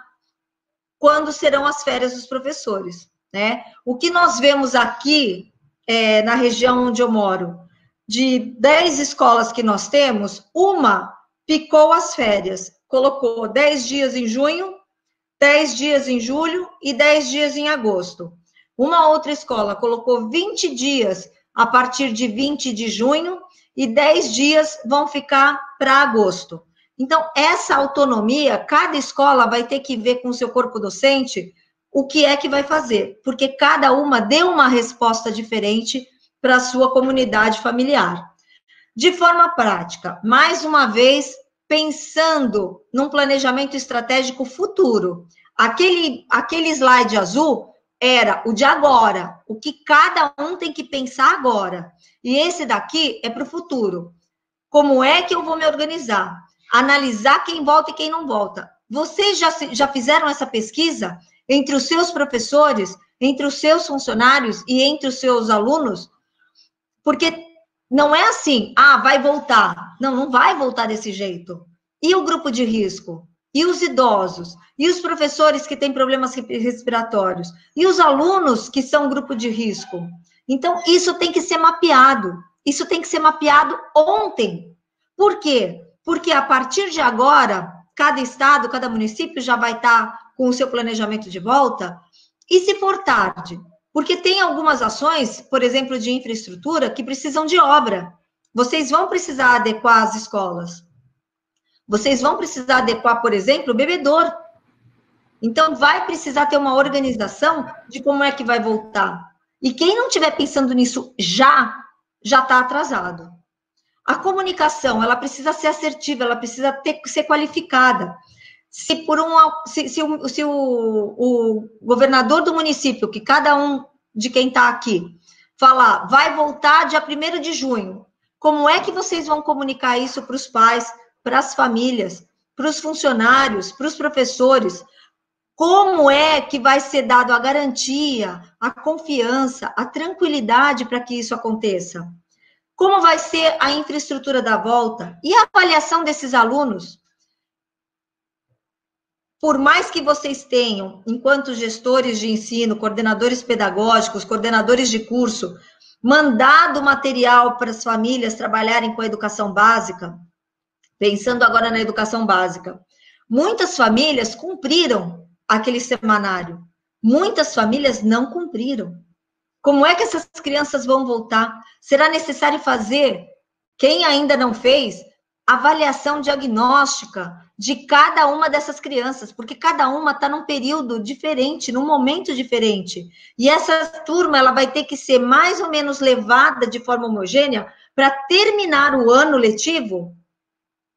B: quando serão as férias dos professores, né? O que nós vemos aqui, na região onde eu moro, de 10 escolas que nós temos, uma picou as férias, colocou 10 dias em junho, 10 dias em julho e 10 dias em agosto. Uma outra escola colocou 20 dias a partir de 20 de junho e 10 dias vão ficar para agosto. Então, essa autonomia, cada escola vai ter que ver com o seu corpo docente o que é que vai fazer, porque cada uma deu uma resposta diferente para a sua comunidade familiar. De forma prática, mais uma vez, pensando num planejamento estratégico futuro. Aquele slide azul era o de agora, o que cada um tem que pensar agora. E esse daqui é para o futuro. Como é que eu vou me organizar? Analisar quem volta e quem não volta. Vocês já fizeram essa pesquisa entre os seus professores, entre os seus funcionários e entre os seus alunos? Porque não é assim, vai voltar. Não, não vai voltar desse jeito. E o grupo de risco? E os idosos? E os professores que têm problemas respiratórios? E os alunos que são grupo de risco? Então, isso tem que ser mapeado. Isso tem que ser mapeado ontem. Por quê? Porque a partir de agora, cada estado, cada município já vai estar com o seu planejamento de volta. E se for tarde? Porque tem algumas ações, por exemplo, de infraestrutura, que precisam de obra. Vocês vão precisar adequar as escolas. Vocês vão precisar adequar, por exemplo, o bebedouro. Então, vai precisar ter uma organização de como é que vai voltar. E quem não estiver pensando nisso já está atrasado. A comunicação, ela precisa ser assertiva, ela precisa ser qualificada. Se o governador do município, que cada um de quem está aqui, falar, vai voltar dia 1º de junho, como é que vocês vão comunicar isso para os pais, para as famílias, para os funcionários, para os professores? Como é que vai ser dado a garantia, a confiança, a tranquilidade para que isso aconteça? Como vai ser a infraestrutura da volta? E a avaliação desses alunos? Por mais que vocês tenham, enquanto gestores de ensino, coordenadores pedagógicos, coordenadores de curso, mandado material para as famílias trabalharem com a educação básica, pensando agora na educação básica, muitas famílias cumpriram aquele semanário, muitas famílias não cumpriram. Como é que essas crianças vão voltar? Será necessário fazer, quem ainda não fez, avaliação diagnóstica de cada uma dessas crianças, porque cada uma está num período diferente, num momento diferente. E essa turma, ela vai ter que ser mais ou menos levada de forma homogênea para terminar o ano letivo,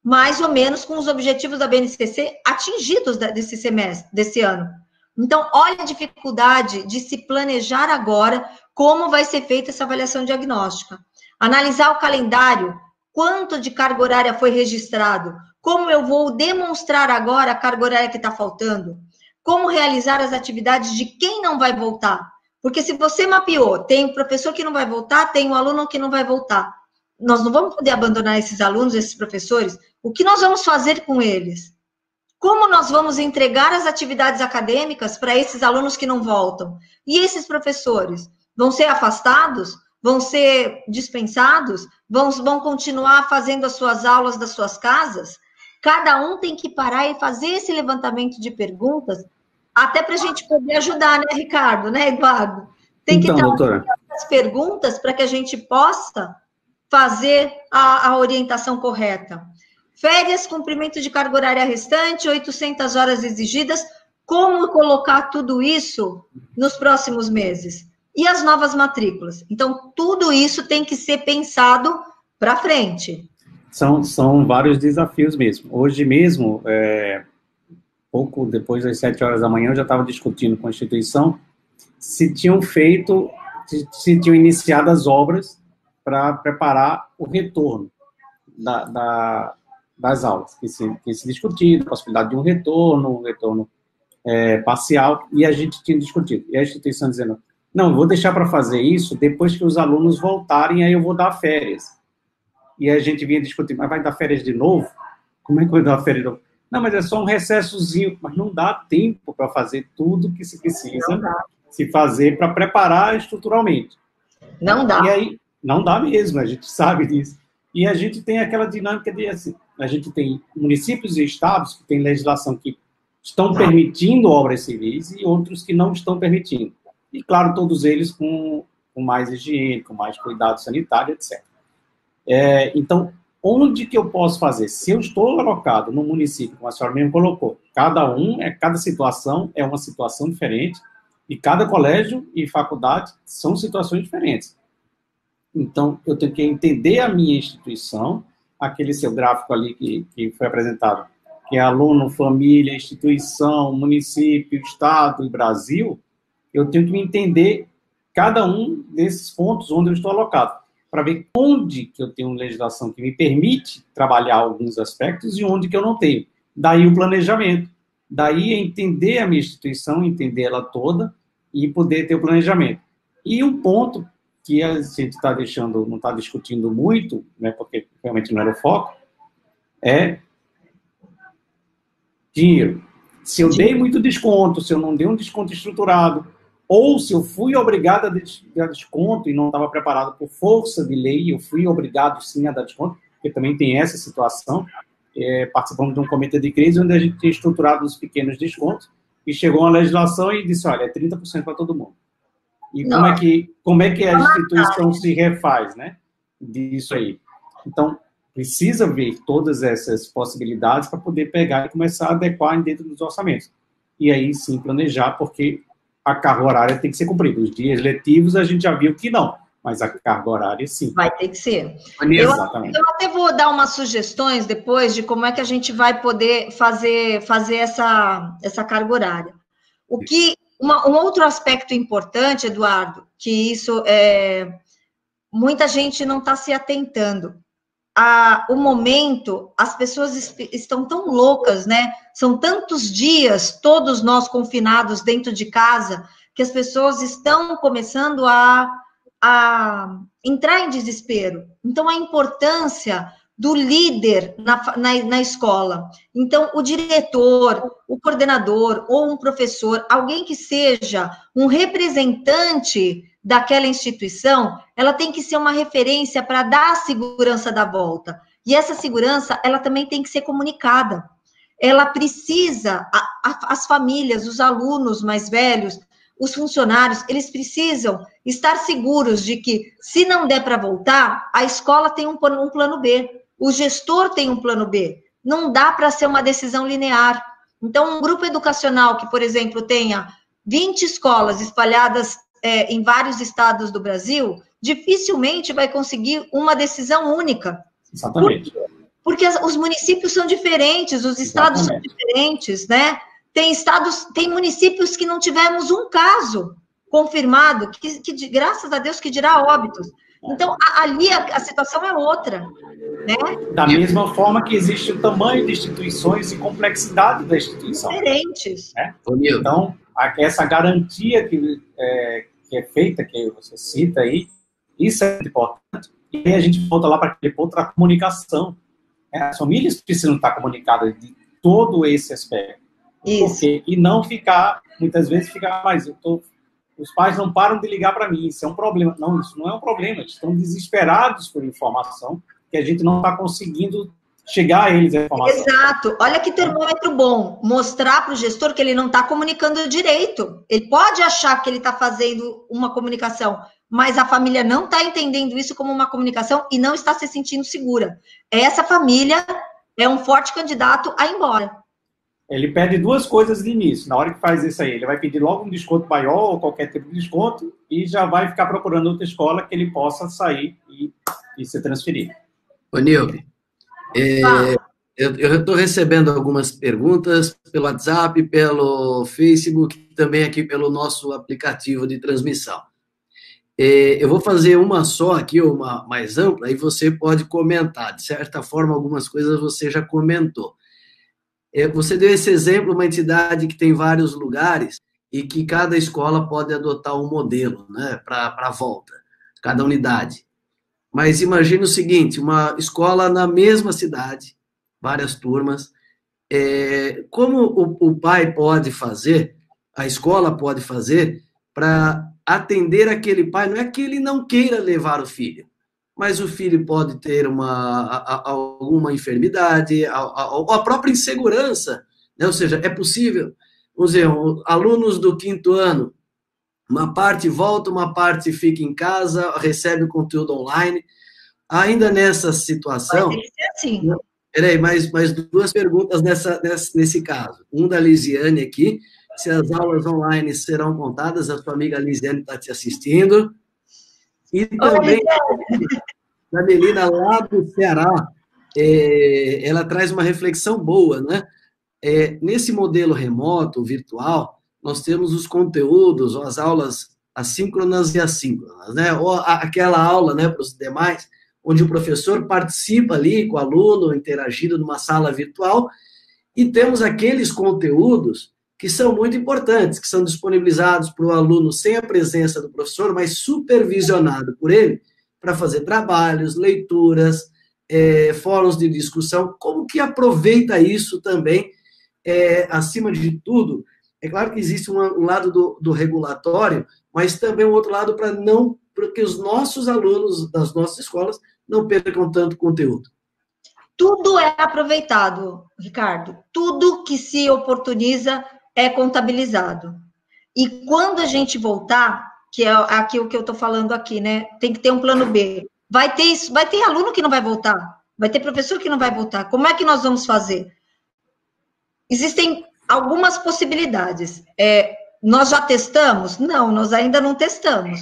B: mais ou menos com os objetivos da BNCC atingidos desse semestre, desse ano. Então, olha a dificuldade de se planejar agora como vai ser feita essa avaliação diagnóstica. Analisar o calendário, quanto de carga horária foi registrado, Como eu vou demonstrar agora a carga horária que está faltando? Como realizar as atividades de quem não vai voltar? Porque se você mapeou, tem o professor que não vai voltar, tem o aluno que não vai voltar. Nós não vamos poder abandonar esses alunos, esses professores. O que nós vamos fazer com eles? Como nós vamos entregar as atividades acadêmicas para esses alunos que não voltam? E esses professores? Vão ser afastados? Vão ser dispensados? Vão continuar fazendo as suas aulas das suas casas? Cada um tem que parar e fazer esse levantamento de perguntas, até para a gente poder ajudar, né, Ricardo, né, Eduardo? Tem que ter as perguntas para que a gente possa fazer a orientação correta. Férias, cumprimento de carga horária restante, 800 horas exigidas. Como colocar tudo isso nos próximos meses? E as novas matrículas? Então, tudo isso tem que ser pensado para frente.
C: São vários desafios mesmo. Hoje mesmo, pouco depois das 7 horas da manhã, eu já estava discutindo com a instituição se tinham iniciado as obras para preparar o retorno das aulas, que se discutido, a possibilidade de um retorno parcial, e a gente tinha discutido. E a instituição dizendo, não, vou deixar para fazer isso depois que os alunos voltarem, aí eu vou dar férias. E a gente vinha discutindo, mas vai dar férias de novo? Como é que vai dar férias de novo? Não, mas é só um recessozinho, mas não dá tempo para fazer tudo que se precisa se fazer para preparar estruturalmente.
B: Não dá.
C: E aí, não dá mesmo, a gente sabe disso. E a gente tem aquela dinâmica de, assim, a gente tem municípios e estados que têm legislação que estão permitindo obras civis e outros que não estão permitindo. E, claro, todos eles com mais higiene, com mais cuidado sanitário, etc. Então, onde que eu posso fazer? Se eu estou alocado no município, como a senhora mesmo colocou, cada situação é uma situação diferente, e cada colégio e faculdade são situações diferentes. Então, eu tenho que entender a minha instituição, aquele seu gráfico ali que foi apresentado, que é aluno, família, instituição, município, estado e Brasil, eu tenho que entender cada um desses pontos onde eu estou alocado, para ver onde que eu tenho legislação que me permite trabalhar alguns aspectos e onde que eu não tenho. Daí o planejamento. Daí entender a minha instituição, entender ela toda e poder ter o planejamento. E um ponto que a gente está deixando, não está discutindo muito, né, porque realmente não era o foco, é dinheiro. Se eu dei muito desconto, se eu não dei um desconto estruturado, ou se eu fui obrigado a dar desconto e não estava preparado por força de lei, eu fui obrigado sim a dar desconto, porque também tem essa situação. Participamos de um comitê de crise onde a gente tinha estruturado os pequenos descontos e chegou uma legislação e disse, olha, é 30% para todo mundo. E como é que a instituição se refaz, né, disso aí? Então, precisa ver todas essas possibilidades para poder pegar e começar a adequar dentro dos orçamentos. E aí, sim, planejar, porque a carga horária tem que ser cumprida. Os dias letivos a gente já viu que não, mas a carga horária, sim.
B: Vai ter que ser.
C: Exatamente.
B: Eu até vou dar umas sugestões depois de como é que a gente vai poder fazer essa carga horária. Um outro aspecto importante, Eduardo, que isso muita gente não está se atentando. O momento, as pessoas estão tão loucas, né? São tantos dias, todos nós confinados dentro de casa, que as pessoas estão começando a entrar em desespero. Então, a importância do líder na escola. Então, o diretor, o coordenador ou um professor, alguém que seja um representante daquela instituição, ela tem que ser uma referência para dar a segurança da volta. E essa segurança, ela também tem que ser comunicada. Ela precisa, as famílias, os alunos mais velhos, os funcionários, eles precisam estar seguros de que, se não der para voltar, a escola tem um plano B, o gestor tem um plano B. Não dá para ser uma decisão linear. Então, um grupo educacional que, por exemplo, tenha 20 escolas espalhadas em vários estados do Brasil, dificilmente vai conseguir uma decisão única.
C: Exatamente.
B: Porque os municípios são diferentes, os estados são diferentes, né? Tem municípios que não tivemos um caso confirmado, que graças a Deus que dirá óbitos. Então, ali a situação é outra. né?
C: Da mesma forma que existe o tamanho de instituições e complexidade da instituição.
B: Diferentes.
C: Né? Então, essa garantia que é feita, que você cita aí, isso é importante. E aí a gente volta lá para aquele ponto da comunicação. Né? As famílias precisam estar comunicadas de todo esse aspecto.
B: Isso.
C: E não ficar, muitas vezes, os pais não param de ligar para mim, isso é um problema. Não, isso não é um problema, eles estão desesperados por informação, que a gente não está conseguindo chegar a eles a informação.
B: Exato. Olha que termômetro bom. Mostrar para o gestor que ele não está comunicando direito. Ele pode achar que ele está fazendo uma comunicação, mas a família não está entendendo isso como uma comunicação e não está se sentindo segura. Essa família é um forte candidato a ir embora.
C: Ele pede duas coisas de início. Na hora que faz isso aí, ele vai pedir logo um desconto maior ou qualquer tipo de desconto e já vai ficar procurando outra escola que ele possa sair e se transferir.
A: Ô, Nilve, eu estou recebendo algumas perguntas pelo WhatsApp, pelo Facebook, também aqui pelo nosso aplicativo de transmissão. Eu vou fazer uma só aqui, uma mais ampla, e você pode comentar. De certa forma, algumas coisas você já comentou. Você deu esse exemplo, uma entidade que tem vários lugares e que cada escola pode adotar um modelo, né, para a volta, cada unidade. Mas imagine o seguinte, uma escola na mesma cidade, várias turmas, como o pai pode fazer, a escola pode fazer para atender aquele pai? Não é que ele não queira levar o filho, mas o filho pode ter alguma enfermidade, a própria insegurança, né? Ou seja, é possível, vamos dizer, alunos do 5º ano, uma parte volta, uma parte fica em casa, recebe o conteúdo online. Ainda nessa situação...
B: Vai ter que ser assim.
A: Peraí, mais duas perguntas nesse caso. Um da Lisiane aqui, se as aulas online serão contadas, a sua amiga Lisiane está te assistindo. E também da Melina, lá do Ceará, ela traz uma reflexão boa, né? Nesse modelo remoto, virtual, nós temos os conteúdos, ou as aulas assíncronas e assíncronas, né? Ou aquela aula, né, para os demais, onde o professor participa ali com o aluno, interagindo numa sala virtual, e temos aqueles conteúdos que são muito importantes, que são disponibilizados para o aluno sem a presença do professor, mas supervisionado por ele, para fazer trabalhos, leituras, fóruns de discussão. Como que aproveita isso também, acima de tudo? É claro que existe um lado do regulatório, mas também um outro lado para que os nossos alunos das nossas escolas não percam tanto conteúdo.
B: Tudo é aproveitado, Ricardo. Tudo que se oportuniza é contabilizado. E quando a gente voltar, que é aquilo que eu estou falando aqui, né? Tem que ter um plano B. Vai ter aluno que não vai voltar, vai ter professor que não vai voltar. Como é que nós vamos fazer? Existem algumas possibilidades. Nós já testamos? Não, nós ainda não testamos.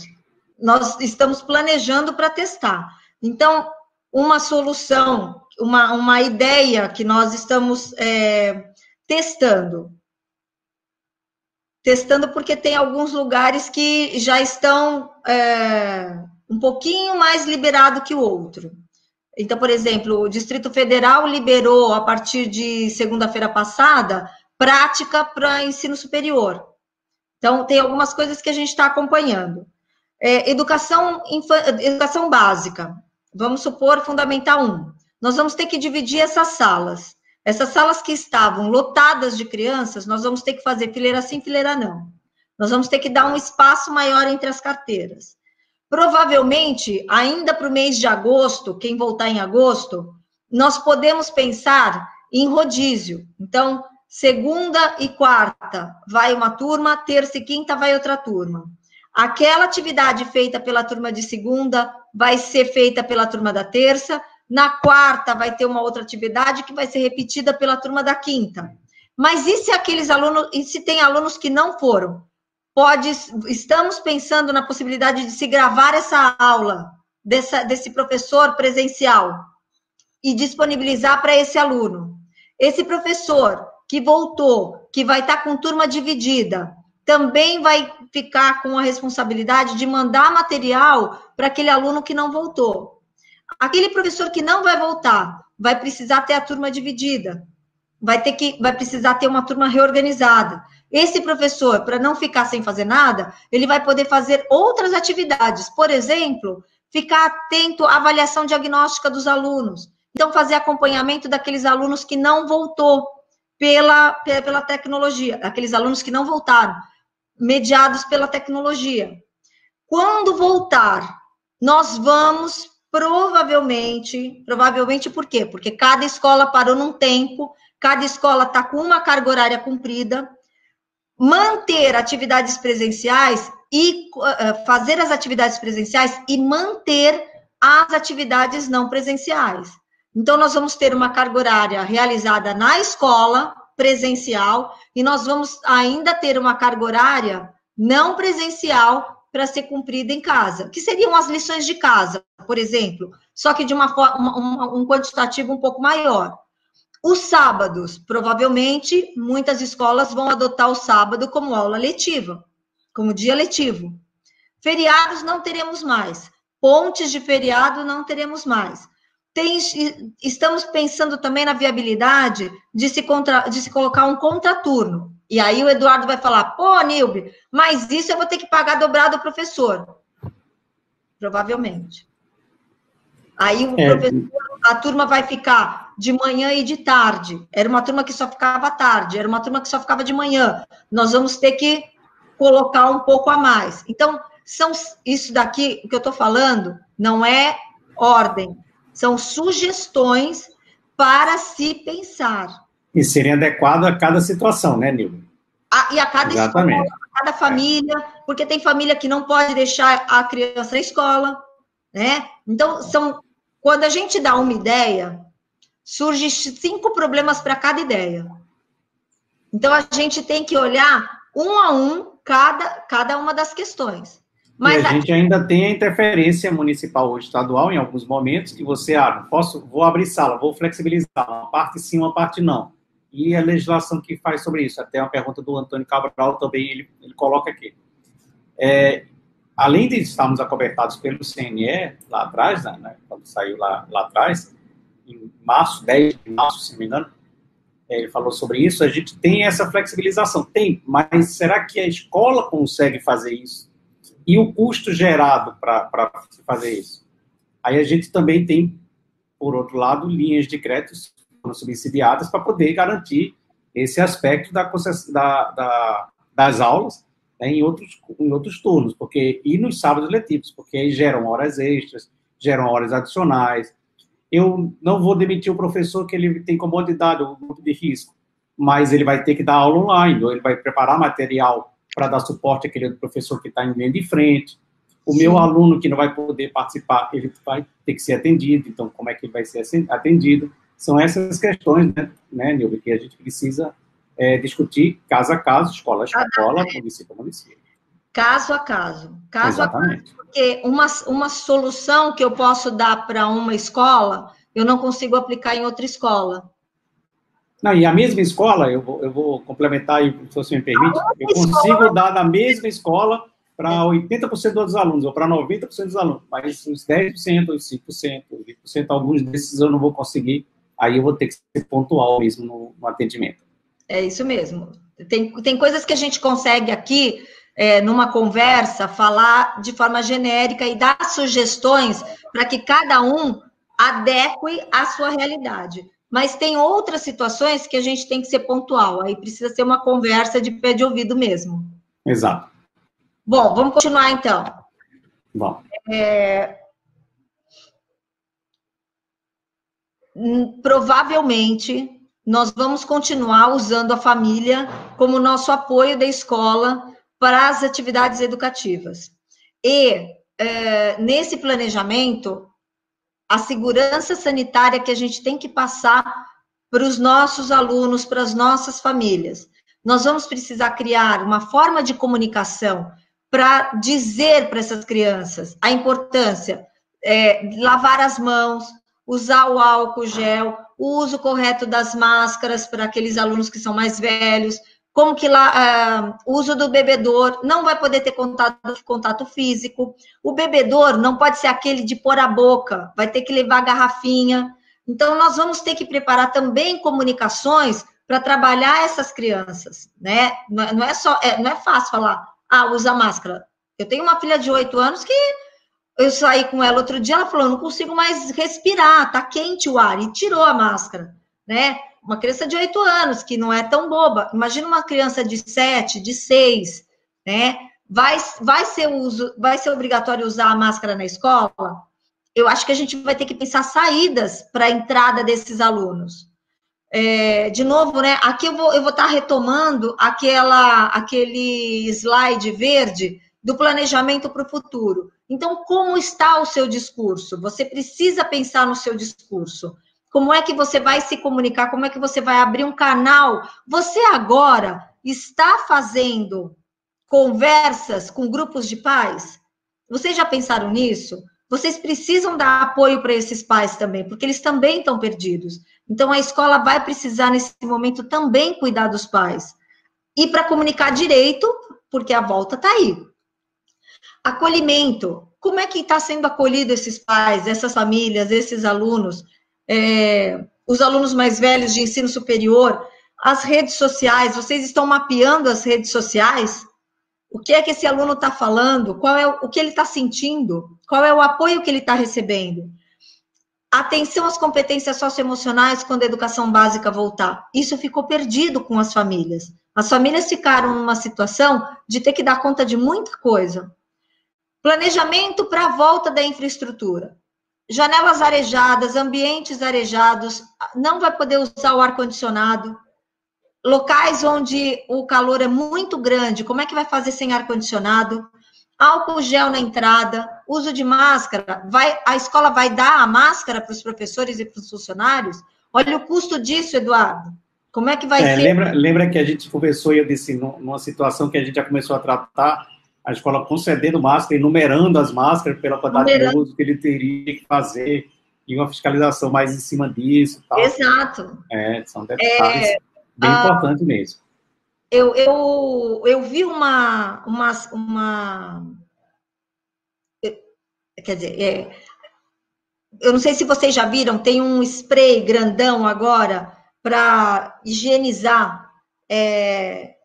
B: Nós estamos planejando para testar. Então, uma solução, uma ideia que nós estamos testando. Testando porque tem alguns lugares que já estão um pouquinho mais liberado que o outro. Então, por exemplo, o Distrito Federal liberou, a partir de segunda-feira passada, prática para ensino superior. Então, tem algumas coisas que a gente está acompanhando. Educação básica, vamos supor, Fundamental 1. Nós vamos ter que dividir essas salas. Essas salas que estavam lotadas de crianças, nós vamos ter que fazer fileira sim, fileira não. Nós vamos ter que dar um espaço maior entre as carteiras. Provavelmente, ainda para o mês de agosto, quem voltar em agosto, nós podemos pensar em rodízio. Então, segunda e quarta vai uma turma, terça e quinta vai outra turma. Aquela atividade feita pela turma de segunda vai ser feita pela turma da terça, na quarta vai ter uma outra atividade que vai ser repetida pela turma da quinta. Mas e se aqueles alunos, e se tem alunos que não foram? Estamos pensando na possibilidade de se gravar essa aula desse professor presencial e disponibilizar para esse aluno. Esse professor que voltou, que vai estar com turma dividida, também vai ficar com a responsabilidade de mandar material para aquele aluno que não voltou. Aquele professor que não vai voltar, vai precisar ter a turma dividida, vai precisar ter uma turma reorganizada. Esse professor, para não ficar sem fazer nada, ele vai poder fazer outras atividades. Por exemplo, ficar atento à avaliação diagnóstica dos alunos. Então, fazer acompanhamento daqueles alunos que não voltou pela tecnologia, aqueles alunos que não voltaram, mediados pela tecnologia. Quando voltar, nós vamos provavelmente por quê? Porque cada escola parou num tempo, cada escola está com uma carga horária cumprida, manter atividades presenciais e fazer as atividades presenciais e manter as atividades não presenciais. Então, nós vamos ter uma carga horária realizada na escola, presencial, e nós vamos ainda ter uma carga horária não presencial para ser cumprida em casa, que seriam as lições de casa, por exemplo, só que de um quantitativo um pouco maior. Os sábados, provavelmente, muitas escolas vão adotar o sábado como aula letiva, como dia letivo. Feriados não teremos mais, pontes de feriado não teremos mais. Estamos pensando também na viabilidade de se colocar um contraturno. E aí o Eduardo vai falar, pô, Nilbe, mas isso eu vou ter que pagar dobrado ao professor. Provavelmente. Aí o professor, a turma vai ficar de manhã e de tarde. Era uma turma que só ficava à tarde, era uma turma que só ficava de manhã. Nós vamos ter que colocar um pouco a mais. Então, isso daqui, o que eu estou falando, não é ordem, são sugestões para se pensar.
C: E serem adequadas a cada situação, né, Nilva?
B: E a cada escola, a cada família, porque tem família que não pode deixar a criança na escola, né? Então, quando a gente dá uma ideia, surgem 5 problemas para cada ideia. Então, a gente tem que olhar um a um cada uma das questões.
C: Mas e a gente ainda tem a interferência municipal ou estadual, em alguns momentos, que você, vou abrir sala, vou flexibilizar, uma parte sim, uma parte não. E a legislação que faz sobre isso, até uma pergunta do Antônio Cabral também, ele coloca aqui. Além de estarmos acobertados pelo CNE, lá atrás, né, quando saiu lá atrás, em março, 10 de março, se não me engano, ele falou sobre isso, a gente tem essa flexibilização. Tem, mas será que a escola consegue fazer isso? E o custo gerado para fazer isso? Aí a gente também tem, por outro lado, linhas de créditos subsidiadas para poder garantir esse aspecto das aulas, né, em outros turnos, e nos sábados letivos, porque aí geram horas extras, geram horas adicionais. Eu não vou demitir o professor que ele tem comodidade ou grupo de risco, mas ele vai ter que dar aula online, ou ele vai preparar material para dar suporte àquele professor que está em linha de frente. O meu aluno que não vai poder participar, ele vai ter que ser atendido, então como é que ele vai ser atendido? São essas questões, né, Nilva, que a gente precisa discutir caso a caso, escola a escola, município a município.
B: Caso a caso.
C: Exatamente.
B: A caso, porque uma solução que eu posso dar para uma escola, eu não consigo aplicar em outra escola.
C: Não, e a mesma escola, eu vou complementar, se você me permite, eu consigo dar na mesma escola para 80% dos alunos, ou para 90% dos alunos, mas os 10%, os 5%, os 20%, alguns desses eu não vou conseguir, aí eu vou ter que ser pontual mesmo no atendimento.
B: É isso mesmo. Tem coisas que a gente consegue aqui, numa conversa, falar de forma genérica e dar sugestões para que cada um adeque à sua realidade. Mas tem outras situações que a gente tem que ser pontual, aí precisa ser uma conversa de pé de ouvido mesmo.
C: Exato.
B: Bom, vamos continuar então.
C: Bom.
B: Provavelmente, nós vamos continuar usando a família como nosso apoio da escola para as atividades educativas. E, nesse planejamento, a segurança sanitária que a gente tem que passar para os nossos alunos, para as nossas famílias. Nós vamos precisar criar uma forma de comunicação para dizer para essas crianças a importância de lavar as mãos, usar o álcool gel, o uso correto das máscaras para aqueles alunos que são mais velhos, como que lá o uso do bebedor, não vai poder ter contato físico. O bebedor não pode ser aquele de pôr a boca, vai ter que levar a garrafinha. Então, nós vamos ter que preparar também comunicações para trabalhar essas crianças, né? Não é fácil falar, usa máscara. Eu tenho uma filha de 8 anos que eu saí com ela outro dia, ela falou, não consigo mais respirar, tá quente o ar, e tirou a máscara, né? Uma criança de 8 anos, que não é tão boba. Imagina uma criança de 7, de 6, né? Vai ser obrigatório usar a máscara na escola? Eu acho que a gente vai ter que pensar saídas para a entrada desses alunos. De novo, né? Aqui eu vou estar retomando aquele slide verde do planejamento para o futuro. Então, como está o seu discurso? Você precisa pensar no seu discurso. Como é que você vai se comunicar? Como é que você vai abrir um canal? Você agora está fazendo conversas com grupos de pais? Vocês já pensaram nisso? Vocês precisam dar apoio para esses pais também, porque eles também estão perdidos. Então, a escola vai precisar, nesse momento, também cuidar dos pais. E para comunicar direito, porque a volta está aí. Acolhimento. Como é que está sendo acolhido esses pais, essas famílias, esses alunos? Os alunos mais velhos de ensino superior, as redes sociais, vocês estão mapeando as redes sociais? O que é que esse aluno está falando? Qual é o que ele está sentindo? Qual é o apoio que ele está recebendo? Atenção às competências socioemocionais quando a educação básica voltar. Isso ficou perdido com as famílias. As famílias ficaram numa situação de ter que dar conta de muita coisa. Planejamento para a volta da infraestrutura. Janelas arejadas, ambientes arejados, não vai poder usar o ar-condicionado. Locais onde o calor é muito grande, como é que vai fazer sem ar-condicionado? Álcool gel na entrada, uso de máscara. A escola vai dar a máscara para os professores e para os funcionários? Olha o custo disso, Eduardo. Como é que vai ser?
C: Lembra que a gente conversou e eu disse, numa situação que a gente já começou a tratar, a escola concedendo máscara e numerando as máscaras pela quantidade de uso que ele teria que fazer, e uma fiscalização mais em cima disso. Tal.
B: Exato.
C: São detalhes bem importantes mesmo.
B: Eu vi quer dizer, eu não sei se vocês já viram, tem um spray grandão agora para higienizar. É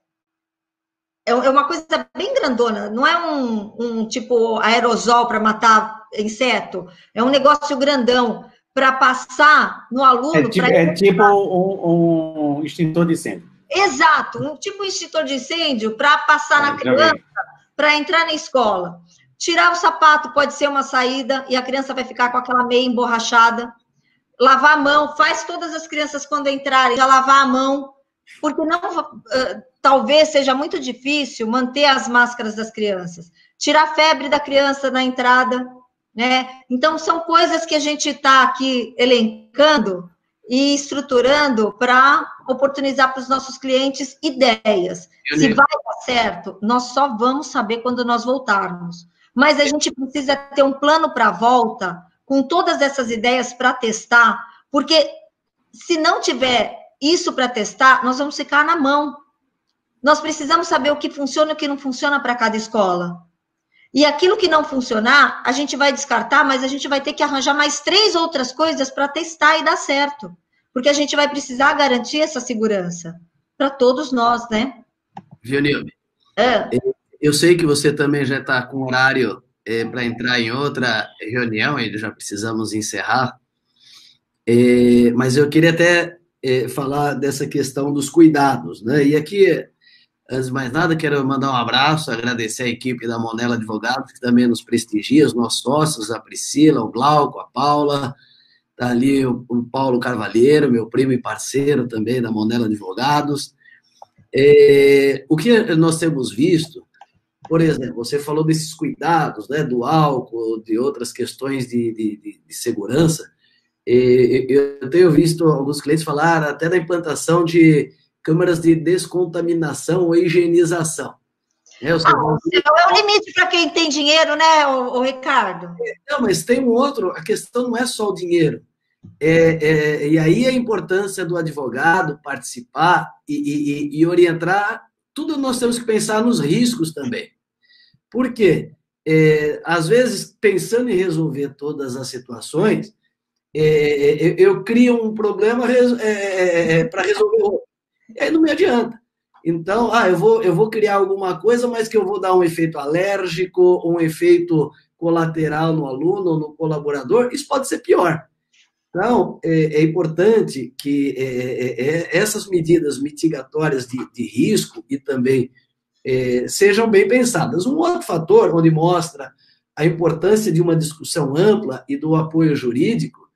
B: uma coisa bem grandona, não é um tipo aerosol para matar inseto, é um negócio grandão para passar no aluno.
C: Tipo um extintor de incêndio.
B: Exato, um tipo extintor de incêndio para passar na criança, para entrar na escola. Tirar o sapato pode ser uma saída e a criança vai ficar com aquela meia emborrachada. Lavar a mão, faz todas as crianças quando entrarem já lavar a mão, porque talvez seja muito difícil manter as máscaras das crianças. Tirar a febre da criança na entrada, né? Então, são coisas que a gente está aqui elencando e estruturando para oportunizar para os nossos clientes ideias. Se vai dar certo, nós só vamos saber quando nós voltarmos. Mas a gente precisa ter um plano para a volta, com todas essas ideias para testar, porque se não tiver isso para testar, nós vamos ficar na mão. Nós precisamos saber o que funciona e o que não funciona para cada escola. E aquilo que não funcionar, a gente vai descartar, mas a gente vai ter que arranjar mais 3 outras coisas para testar e dar certo. Porque a gente vai precisar garantir essa segurança para todos nós, né?
A: Vionilme, eu sei que você também já está com horário para entrar em outra reunião, e já precisamos encerrar, mas eu queria até falar dessa questão dos cuidados, né? E aqui, antes de mais nada, quero mandar um abraço, agradecer a equipe da Monella Advogados, que também nos prestigia, os nossos sócios, a Priscila, o Glauco, a Paula, está ali o Paulo Carvalheiro, meu primo e parceiro também da Monella Advogados. O que nós temos visto, por exemplo, você falou desses cuidados, né, do álcool, de outras questões de segurança. Eu tenho visto alguns clientes falar até da implantação de câmeras de descontaminação ou higienização.
B: É o limite para quem tem dinheiro, né, o Ricardo?
A: Não, mas tem um outro, a questão não é só o dinheiro, E aí a importância do advogado participar e orientar, tudo nós temos que pensar nos riscos também. Por quê? Às vezes, pensando em resolver todas as situações, eu crio um problema para resolver outro. E aí não me adianta. Então, eu vou criar alguma coisa, mas que eu vou dar um efeito alérgico, um efeito colateral no aluno ou no colaborador, isso pode ser pior. Então, é importante que essas medidas mitigatórias de risco e também sejam bem pensadas. Um outro fator onde mostra a importância de uma discussão ampla e do apoio jurídico,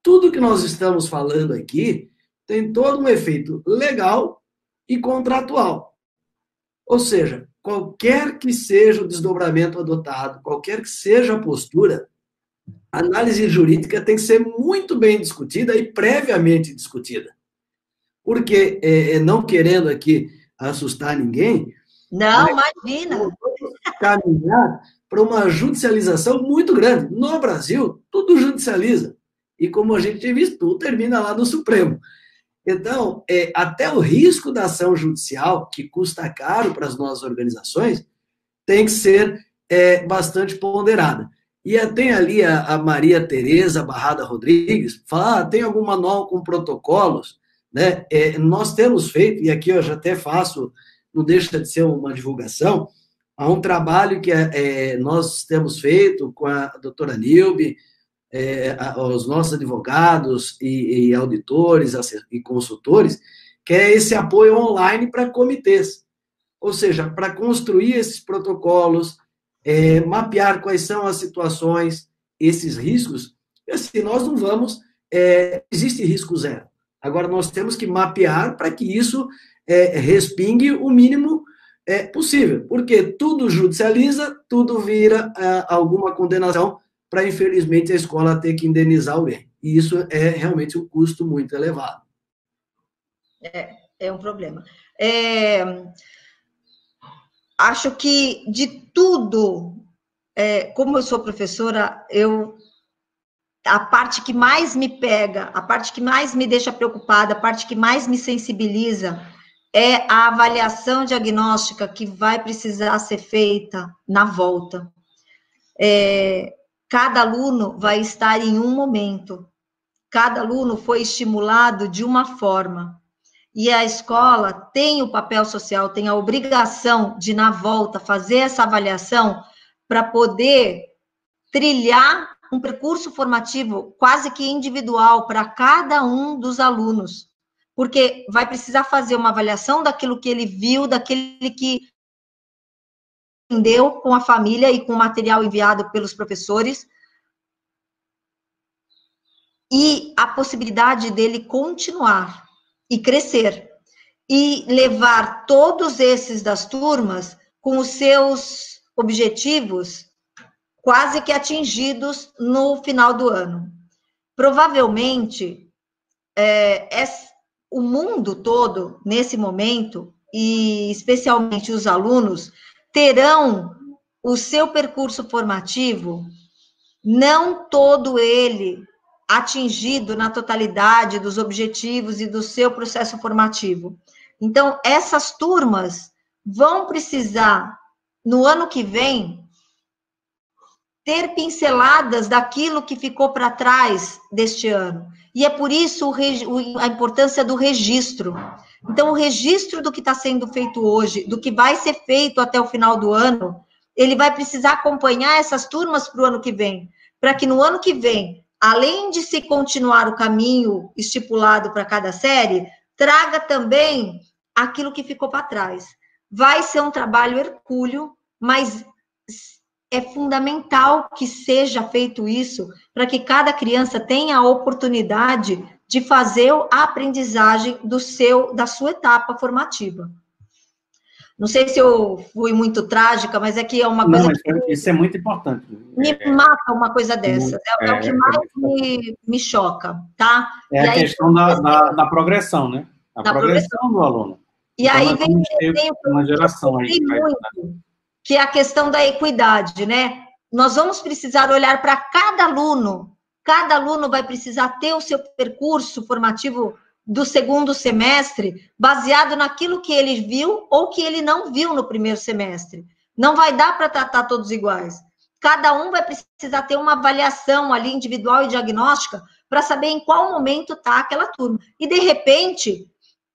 A: tudo que nós estamos falando aqui tem todo um efeito legal e contratual. Ou seja, qualquer que seja o desdobramento adotado, qualquer que seja a postura, a análise jurídica tem que ser muito bem discutida e previamente discutida. Porque, não querendo aqui assustar ninguém,
B: não, imagina,
A: vamos caminhar para uma judicialização muito grande. No Brasil, tudo judicializa. E como a gente tem visto, tudo termina lá no Supremo. Então, até o risco da ação judicial, que custa caro para as nossas organizações, tem que ser bastante ponderada. E tem ali a Maria Tereza Barrada Rodrigues, fala, tem algum manual com protocolos, né? Nós temos feito, e aqui eu já até faço, não deixa de ser uma divulgação, há um trabalho que nós temos feito com a doutora Nilbe, os nossos advogados e auditores e consultores, que é esse apoio online para comitês. Ou seja, para construir esses protocolos, mapear quais são as situações, esses riscos, e assim, nós não vamos, existe risco zero. Agora, nós temos que mapear para que isso respingue o mínimo possível, porque tudo judicializa, tudo vira alguma condenação para, infelizmente, a escola ter que indenizar alguém. E isso é realmente um custo muito elevado.
B: É um problema. Acho que de tudo, como eu sou professora, a parte que mais me pega, a parte que mais me deixa preocupada, a parte que mais me sensibiliza é a avaliação diagnóstica que vai precisar ser feita na volta. Cada aluno vai estar em um momento, cada aluno foi estimulado de uma forma, e a escola tem o papel social, tem a obrigação de, na volta, fazer essa avaliação para poder trilhar um percurso formativo quase que individual para cada um dos alunos, porque vai precisar fazer uma avaliação daquilo que ele viu, daquele que aprendeu com a família e com o material enviado pelos professores, e a possibilidade dele continuar e crescer, e levar todos esses das turmas com os seus objetivos quase que atingidos no final do ano. Provavelmente, o mundo todo, nesse momento, e especialmente os alunos, terão o seu percurso formativo, não todo ele atingido na totalidade dos objetivos e do seu processo formativo. Então, essas turmas vão precisar, no ano que vem, ter pinceladas daquilo que ficou para trás deste ano. E é por isso a importância do registro. Então, o registro do que está sendo feito hoje, do que vai ser feito até o final do ano, ele vai precisar acompanhar essas turmas para o ano que vem, para que no ano que vem, além de se continuar o caminho estipulado para cada série, traga também aquilo que ficou para trás. Vai ser um trabalho hercúleo, mas é fundamental que seja feito isso para que cada criança tenha a oportunidade de fazer a aprendizagem da sua etapa formativa. Não sei se eu fui muito trágica, mas é que é uma coisa que...
C: Isso é muito importante.
B: Me mata uma coisa dessas. É o que mais me choca, tá?
C: É a questão da progressão, né? A progressão do aluno.
B: E então, aí vem
C: uma geração aí.
B: Muito, que é a questão da equidade, né? Nós vamos precisar olhar para cada aluno cada aluno vai precisar ter o seu percurso formativo do segundo semestre, baseado naquilo que ele viu ou que ele não viu no primeiro semestre. Não vai dar para tratar todos iguais. Cada um vai precisar ter uma avaliação ali individual e diagnóstica para saber em qual momento está aquela turma. E, de repente,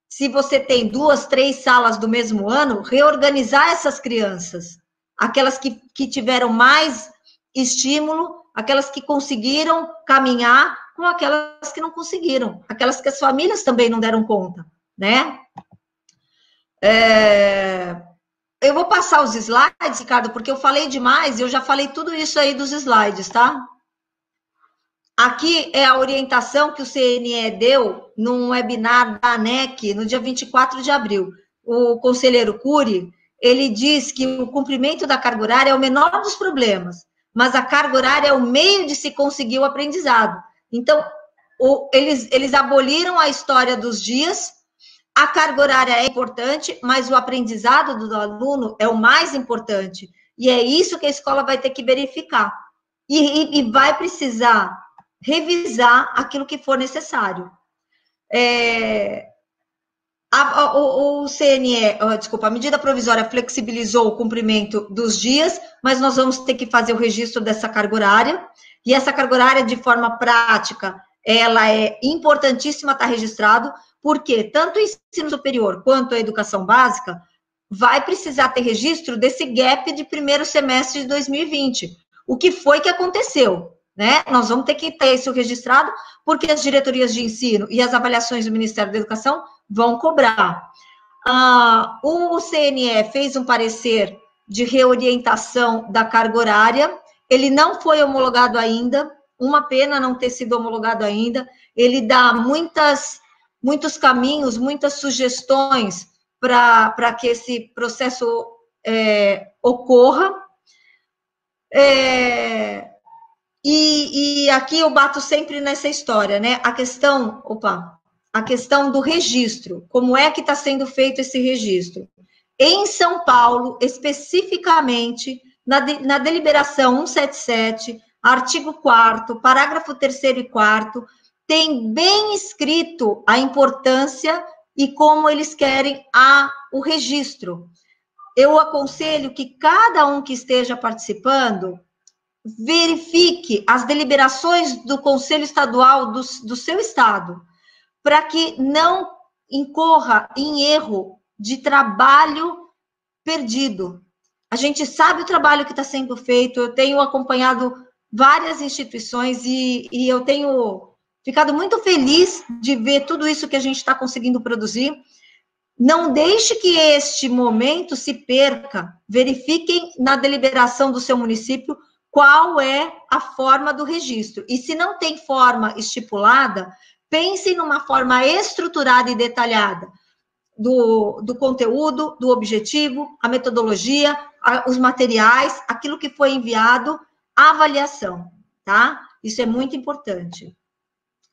B: se você tem 2, 3 salas do mesmo ano, reorganizar essas crianças. Aquelas que tiveram mais estímulo, aquelas que conseguiram caminhar, com aquelas que não conseguiram, aquelas que as famílias também não deram conta, né? Eu vou passar os slides, Ricardo, porque eu falei demais, eu já falei tudo isso aí dos slides, tá? Aqui é a orientação que o CNE deu num webinar da ANEC no dia 24 de abril. O conselheiro Cury, ele diz que o cumprimento da carga horária é o menor dos problemas, mas a carga horária é o meio de se conseguir o aprendizado. Então, eles aboliram a história dos dias, a carga horária é importante, mas o aprendizado do aluno é o mais importante. E é isso que a escola vai ter que verificar. E vai precisar revisar aquilo que for necessário. O CNE, desculpa, a medida provisória flexibilizou o cumprimento dos dias, mas nós vamos ter que fazer o registro dessa carga horária, e essa carga horária, de forma prática, ela é importantíssima estar registrado, porque tanto o ensino superior quanto a educação básica vai precisar ter registro desse gap de primeiro semestre de 2020. O que foi que aconteceu? Né? Nós vamos ter que ter isso registrado, porque as diretorias de ensino e as avaliações do Ministério da Educação vão cobrar. O CNE fez um parecer de reorientação da carga horária, ele não foi homologado ainda, uma pena não ter sido homologado ainda, ele dá muitos caminhos, muitas sugestões para que esse processo ocorra. E aqui eu bato sempre nessa história, né? A questão do registro. Como é que está sendo feito esse registro? Em São Paulo, especificamente, na deliberação 177, artigo 4º, parágrafo 3º e 4º, tem bem escrito a importância e como eles querem o registro. Eu aconselho que cada um que esteja participando verifique as deliberações do Conselho Estadual do seu estado, para que não incorra em erro de trabalho perdido. A gente sabe o trabalho que está sendo feito, eu tenho acompanhado várias instituições e eu tenho ficado muito feliz de ver tudo isso que a gente está conseguindo produzir. Não deixe que este momento se perca. Verifiquem na deliberação do seu município qual é a forma do registro. E se não tem forma estipulada, pensem numa forma estruturada e detalhada do conteúdo, do objetivo, a metodologia, os materiais, aquilo que foi enviado, a avaliação, tá? Isso é muito importante.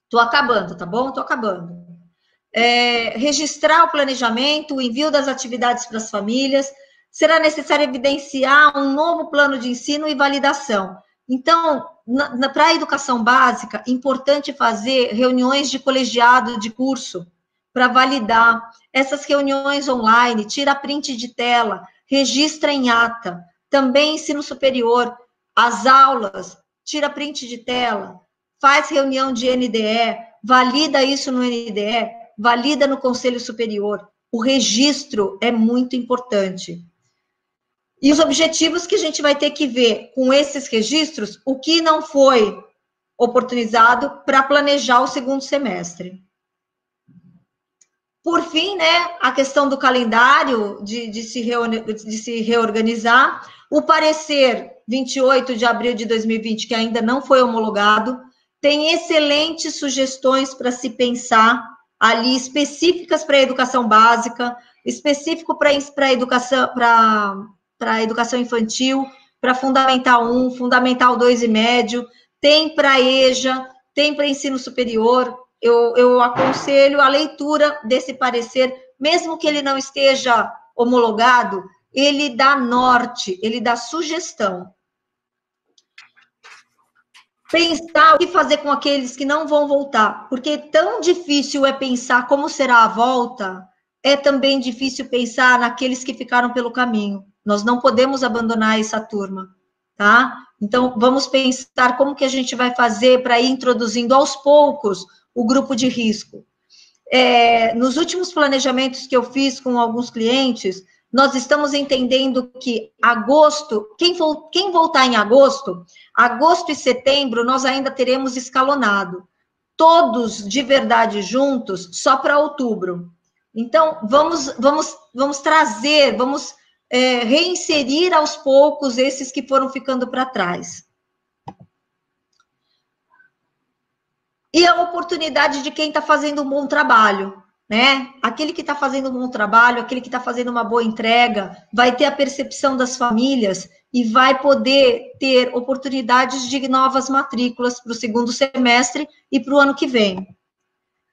B: Estou acabando, tá bom? Estou acabando. Registrar o planejamento, o envio das atividades para as famílias. Será necessário evidenciar um novo plano de ensino e validação. Então, para a educação básica, importante fazer reuniões de colegiado de curso para validar. Essas reuniões online, tira print de tela, registra em ata. Também ensino superior, as aulas, tira print de tela, faz reunião de NDE, valida isso no NDE, valida no Conselho Superior. O registro é muito importante. E os objetivos que a gente vai ter que ver com esses registros, o que não foi oportunizado para planejar o segundo semestre. Por fim, né, a questão do calendário de se reorganizar, o parecer 28 de abril de 2020, que ainda não foi homologado, tem excelentes sugestões para se pensar ali, específicas para a educação básica, específico para a educação infantil, para Fundamental 1, Fundamental 2 e médio, tem para EJA, tem para ensino superior. Eu aconselho a leitura desse parecer, mesmo que ele não esteja homologado, ele dá norte, ele dá sugestão. pensar o que fazer com aqueles que não vão voltar, porque tão difícil é pensar como será a volta, é também difícil pensar naqueles que ficaram pelo caminho. Nós não podemos abandonar essa turma, tá? Então, vamos pensar como que a gente vai fazer para ir introduzindo aos poucos o grupo de risco. Nos últimos planejamentos que eu fiz com alguns clientes, nós estamos entendendo que agosto, quem voltar em agosto e setembro, nós ainda teremos escalonado. Todos de verdade juntos, só para outubro. Então, vamos trazer, reinserir aos poucos esses que foram ficando para trás. E a oportunidade de quem está fazendo um bom trabalho, né? Aquele que está fazendo um bom trabalho, aquele que está fazendo uma boa entrega, vai ter a percepção das famílias e vai poder ter oportunidades de novas matrículas para o segundo semestre e para o ano que vem.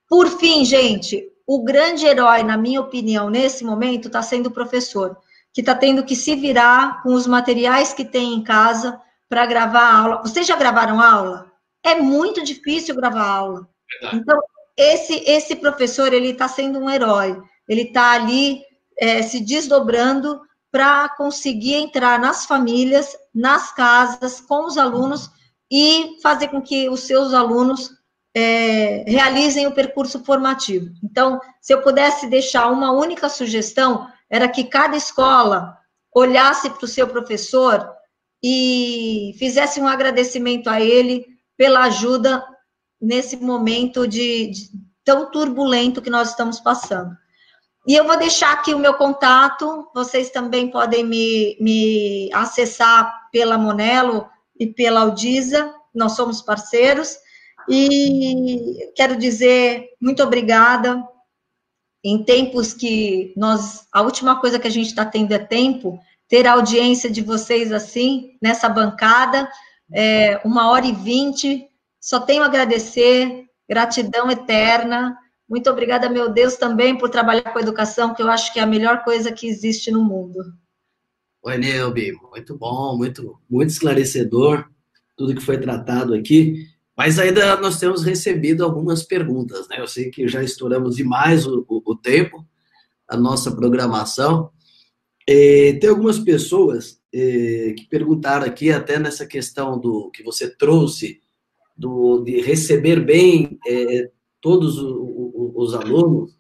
B: Por fim, gente, o grande herói, na minha opinião, nesse momento, está sendo o professor, que está tendo que se virar com os materiais que tem em casa para gravar a aula. Vocês já gravaram aula? É muito difícil gravar aula. Então, esse professor, ele está sendo um herói. Ele está ali se desdobrando para conseguir entrar nas famílias, nas casas, com os alunos e fazer com que os seus alunos realizem o percurso formativo. Então, se eu pudesse deixar uma única sugestão, era que cada escola olhasse para o seu professor e fizesse um agradecimento a ele pela ajuda nesse momento tão turbulento que nós estamos passando. E eu vou deixar aqui o meu contato, vocês também podem me acessar pela Monelo e pela Audisa, nós somos parceiros, e quero dizer muito obrigada. Em tempos que a última coisa que a gente está tendo é tempo, ter a audiência de vocês assim, nessa bancada, 1h20, só tenho a agradecer, gratidão eterna, muito obrigada, meu Deus, também por trabalhar com a educação, que eu acho que é a melhor coisa que existe no mundo.
A: Oi, Neubi, muito bom, muito esclarecedor, tudo que foi tratado aqui, mas ainda nós temos recebido algumas perguntas, né? Eu sei que já estouramos demais o tempo, a nossa programação. Tem algumas pessoas que perguntaram aqui, até nessa questão do que você trouxe, de receber bem todos os alunos,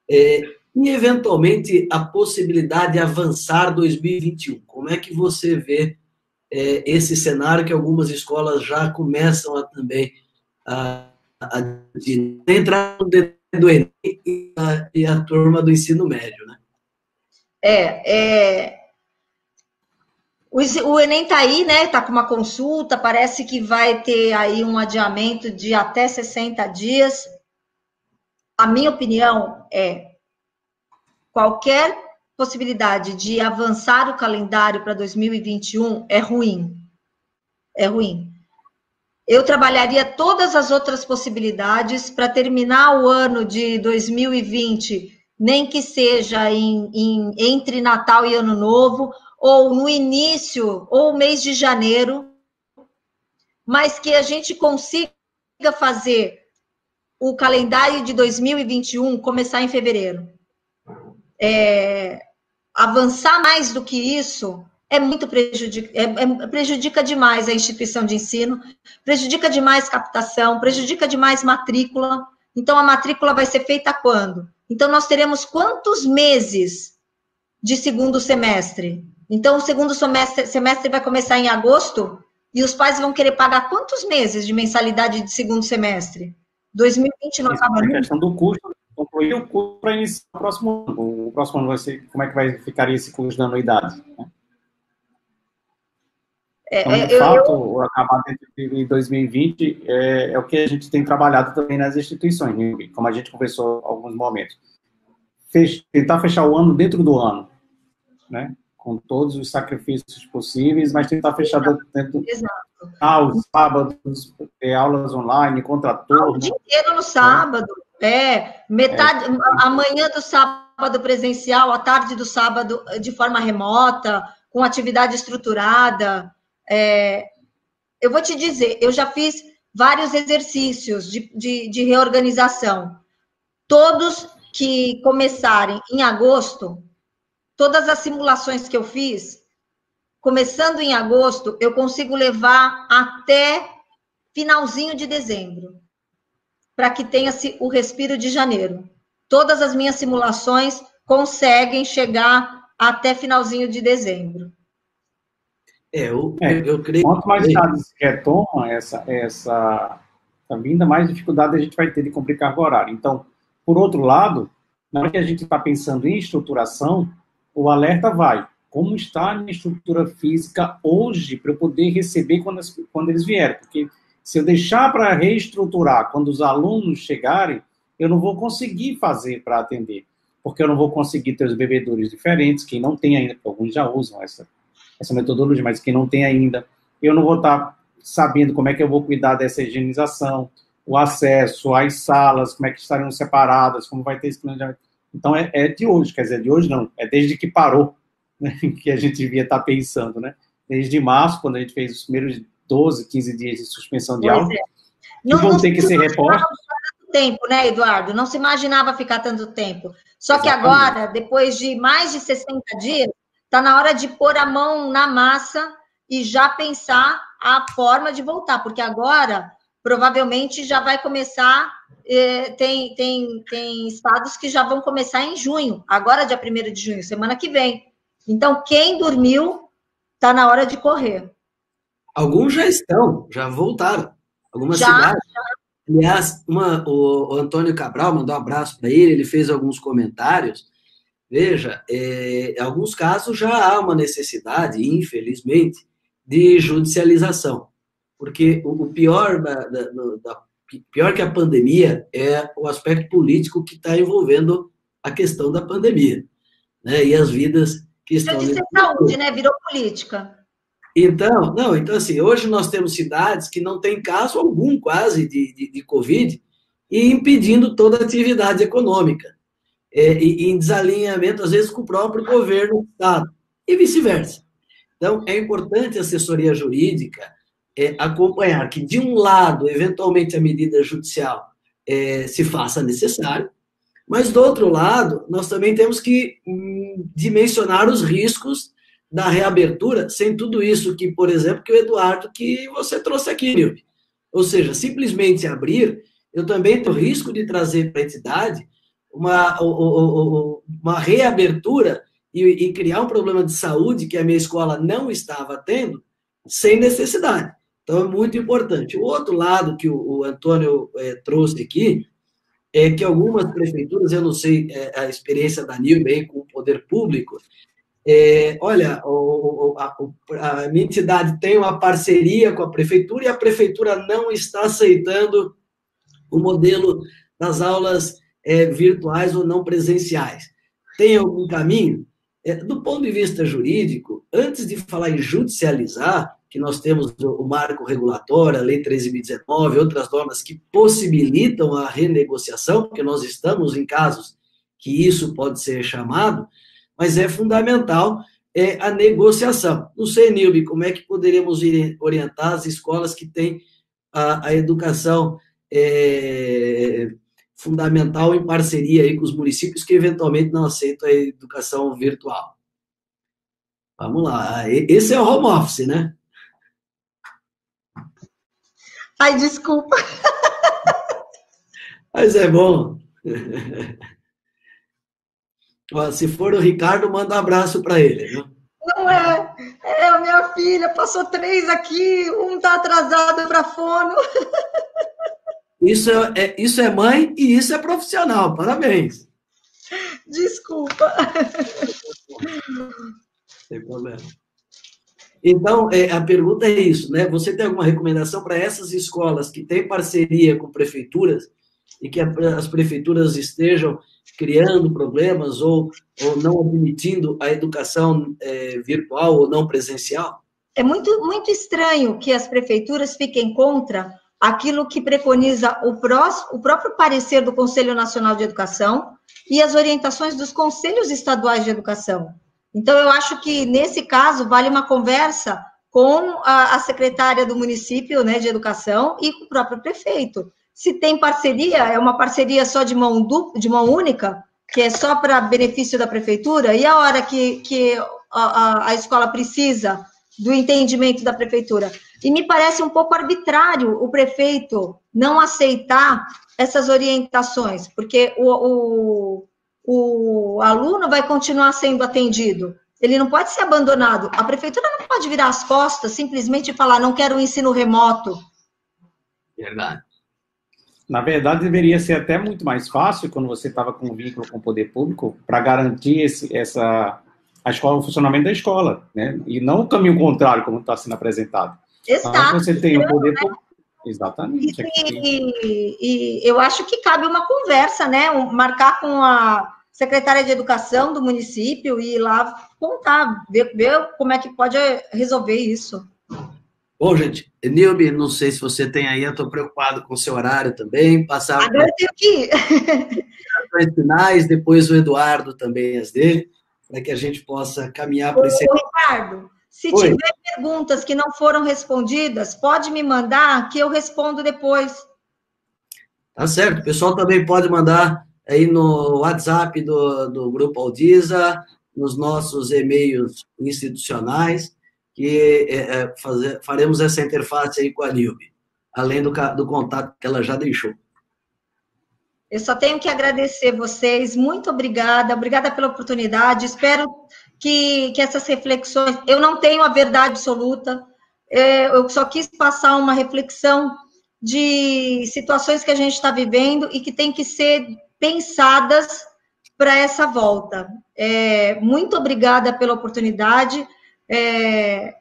A: e eventualmente a possibilidade de avançar 2021. Como é que você vê esse cenário que algumas escolas já começam também a entrar do Enem e a turma do ensino médio, né?
B: O Enem está aí, né? Está com uma consulta, parece que vai ter aí um adiamento de até 60 dias. A minha opinião qualquer possibilidade de avançar o calendário para 2021 é ruim. É ruim. Eu trabalharia todas as outras possibilidades para terminar o ano de 2020, nem que seja entre Natal e Ano Novo, ou no início, ou mês de janeiro, mas que a gente consiga fazer o calendário de 2021 começar em fevereiro. Avançar mais do que isso muito prejudica demais a instituição de ensino, prejudica demais captação, prejudica demais matrícula. Então, a matrícula vai ser feita quando? Então, nós teremos quantos meses de segundo semestre? Então, o segundo semestre vai começar em agosto e os pais vão querer pagar quantos meses de mensalidade de segundo semestre? 2020 não acaba nunca.
C: A questão do custo, concluir o curso para iniciar o próximo ano. O próximo ano vai ser, como é que vai ficar esse curso da anuidade? Então, de fato, o acabamento de 2020 é o que a gente tem trabalhado também nas instituições, como a gente conversou em alguns momentos. Tentar fechar o ano dentro do ano, né? Com todos os sacrifícios possíveis, mas tentar fechar dentro os sábados, aulas online, contraturno.
B: O dia inteiro no sábado, metade, amanhã do sábado presencial, à tarde do sábado de forma remota, com atividade estruturada. eu vou te dizer, eu já fiz vários exercícios de reorganização. Todos que começarem em agosto, todas as simulações que eu fiz, começando em agosto, eu consigo levar até finalzinho de dezembro, para que tenha-se o respiro de janeiro. Todas as minhas simulações conseguem chegar até finalzinho de dezembro.
C: Eu creio. Quanto mais tarde se retoma essa vinda, mais dificuldade a gente vai ter de cumprir carga horária. Então, por outro lado, na hora que a gente está pensando em estruturação, o alerta vai. Como está a minha estrutura física hoje para eu poder receber quando eles vierem? Porque se eu deixar para reestruturar quando os alunos chegarem, eu não vou conseguir fazer para atender. Porque eu não vou conseguir ter os bebedouros diferentes, quem não tem ainda, porque alguns já usam essa metodologia, mas quem não tem ainda, eu não vou estar sabendo como é que eu vou cuidar dessa higienização, o acesso às salas, como é que estarão separadas, como vai ter esse planejamento. Então, é de hoje, quer dizer, de hoje não, é desde que parou, né, que a gente devia estar pensando, né? Desde março, quando a gente fez os primeiros 12, 15 dias de suspensão de aula, que vão ter que ser repostos.
B: Tempo, né, Eduardo? Não se imaginava ficar tanto tempo. Só que agora, depois de mais de 60 dias, está na hora de pôr a mão na massa e já pensar a forma de voltar, porque agora, provavelmente, já vai começar, tem estados que já vão começar em junho, agora dia 1º de junho, semana que vem. Então, quem dormiu, está na hora de correr.
A: Alguns já voltaram. Algumas cidades. Aliás, o Antônio Cabral mandou um abraço para ele fez alguns comentários. Veja, em alguns casos já há uma necessidade, infelizmente, de judicialização, porque o pior, pior que a pandemia é o aspecto político que está envolvendo a questão da pandemia, né? E as vidas que estão...
B: Isso é saúde, né? Virou política.
A: Então, assim, hoje nós temos cidades que não têm caso algum quase de Covid e impedindo toda a atividade econômica. E em desalinhamento, às vezes, com o próprio governo do Estado, e vice-versa. Então, é importante a assessoria jurídica acompanhar que, de um lado, eventualmente, a medida judicial se faça necessária, mas, do outro lado, nós também temos que dimensionar os riscos da reabertura, sem tudo isso que, por exemplo, que o Eduardo, que você trouxe aqui, Nilbe. Ou seja, simplesmente abrir, eu também tenho risco de trazer para a entidade uma reabertura e criar um problema de saúde que a minha escola não estava tendo, sem necessidade. Então, é muito importante. O outro lado que o Antônio trouxe aqui é que algumas prefeituras, eu não sei a experiência da Nilbe aí com o poder público, olha, a minha entidade tem uma parceria com a prefeitura e a prefeitura não está aceitando o modelo das aulas virtuais ou não presenciais. Tem algum caminho? Do ponto de vista jurídico, antes de falar em judicializar, que nós temos o marco regulatório, a Lei 13.019, outras normas que possibilitam a renegociação, porque nós estamos em casos que isso pode ser chamado, mas é fundamental a negociação. Não sei, Nilbe, como é que poderíamos orientar as escolas que têm a educação fundamental em parceria aí com os municípios que eventualmente não aceitam a educação virtual? Vamos lá. Esse é o home office, né?
B: Ai, desculpa.
A: Mas é bom. Se for o Ricardo, manda um abraço para ele. Viu?
B: Não é a minha filha, passou 3 aqui, um está atrasado para fono.
A: Isso é mãe e isso é profissional, parabéns.
B: Desculpa.
A: Sem problema. Então, a pergunta é isso, né? Você tem alguma recomendação para essas escolas que têm parceria com prefeituras e que as prefeituras estejam criando problemas ou não admitindo a educação virtual ou não presencial?
B: É muito, muito estranho que as prefeituras fiquem contra aquilo que preconiza o próprio parecer do Conselho Nacional de Educação e as orientações dos conselhos estaduais de educação. Então, eu acho que, nesse caso, vale uma conversa com a secretária do município, né, de educação e com o próprio prefeito. Se tem parceria, é uma parceria só de mão única, que é só para benefício da prefeitura, e a hora que a escola precisa do entendimento da prefeitura. E me parece um pouco arbitrário o prefeito não aceitar essas orientações, porque o aluno vai continuar sendo atendido. Ele não pode ser abandonado. A prefeitura não pode virar as costas simplesmente falar, não quero o ensino remoto.
A: Verdade.
C: Na verdade, deveria ser até muito mais fácil, quando você estava com um vínculo com o poder público, para garantir o funcionamento da escola, né? E não o caminho contrário, como está sendo apresentado.
B: Exato.
C: Então, você tem o poder público. Exatamente.
B: E eu acho que cabe uma conversa, né? Marcar com a secretária de educação do município e ir lá contar, ver como é que pode resolver isso.
A: Bom, gente, Nilbe, não sei se você tem aí, eu estou preocupado com o seu horário também. Passar
B: agora eu tenho que ir.
A: As finais, depois o Eduardo também, as dele, para que a gente possa caminhar para esse...
B: Ricardo, se tiver perguntas que não foram respondidas, pode me mandar que eu respondo depois.
A: Tá certo, o pessoal também pode mandar aí no WhatsApp do Grupo Aldiza, nos nossos e-mails institucionais, que faremos essa interface aí com a Nilbe, além do contato que ela já deixou.
B: Eu só tenho que agradecer vocês, muito obrigada pela oportunidade, espero que essas reflexões, eu não tenho a verdade absoluta, eu só quis passar uma reflexão de situações que a gente está vivendo e que tem que ser pensadas para essa volta. Muito obrigada pela oportunidade,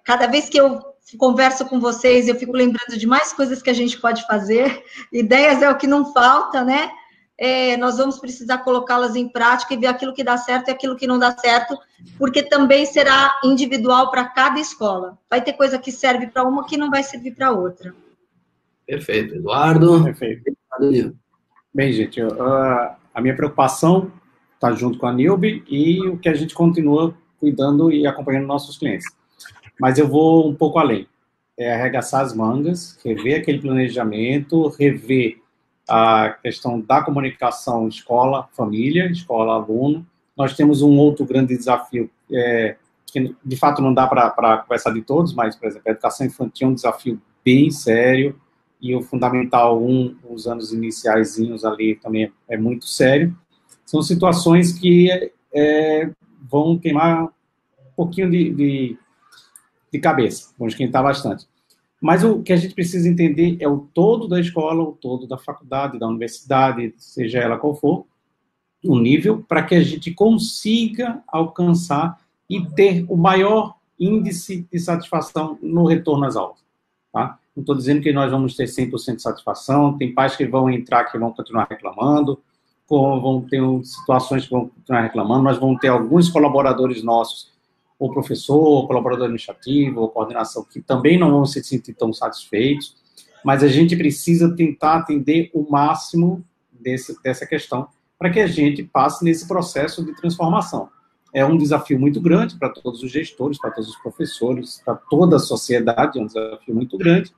B: cada vez que eu converso com vocês, eu fico lembrando de mais coisas que a gente pode fazer, ideias é o que não falta, né? Nós vamos precisar colocá-las em prática e ver aquilo que dá certo e aquilo que não dá certo, porque também será individual para cada escola. Vai ter coisa que serve para uma que não vai servir para outra.
A: Perfeito. Eduardo?
C: Perfeito. Bem, gente, a minha preocupação está junto com a Nilbe e o que a gente continua cuidando e acompanhando nossos clientes. Mas eu vou um pouco além. Arregaçar as mangas, rever aquele planejamento, rever a questão da comunicação escola-família, escola-aluno. Nós temos um outro grande desafio, que de fato não dá para conversar de todos, mas, por exemplo, a educação infantil é um desafio bem sério, e o Fundamental 1, os anos iniciaizinhos ali também é muito sério. São situações que vão queimar um pouquinho de cabeça, vão esquentar bastante. Mas o que a gente precisa entender é o todo da escola, o todo da faculdade, da universidade, seja ela qual for, o nível, para que a gente consiga alcançar e ter o maior índice de satisfação no retorno às aulas. Tá? Não estou dizendo que nós vamos ter 100% de satisfação, tem pais que vão entrar que vão continuar reclamando, vão ter situações que vão continuar reclamando, nós vamos ter alguns colaboradores nossos, ou professor, ou colaborador administrativo, ou coordenação, que também não vão se sentir tão satisfeitos, mas a gente precisa tentar atender o máximo dessa questão, para que a gente passe nesse processo de transformação. É um desafio muito grande para todos os gestores, para todos os professores, para toda a sociedade, é um desafio muito grande,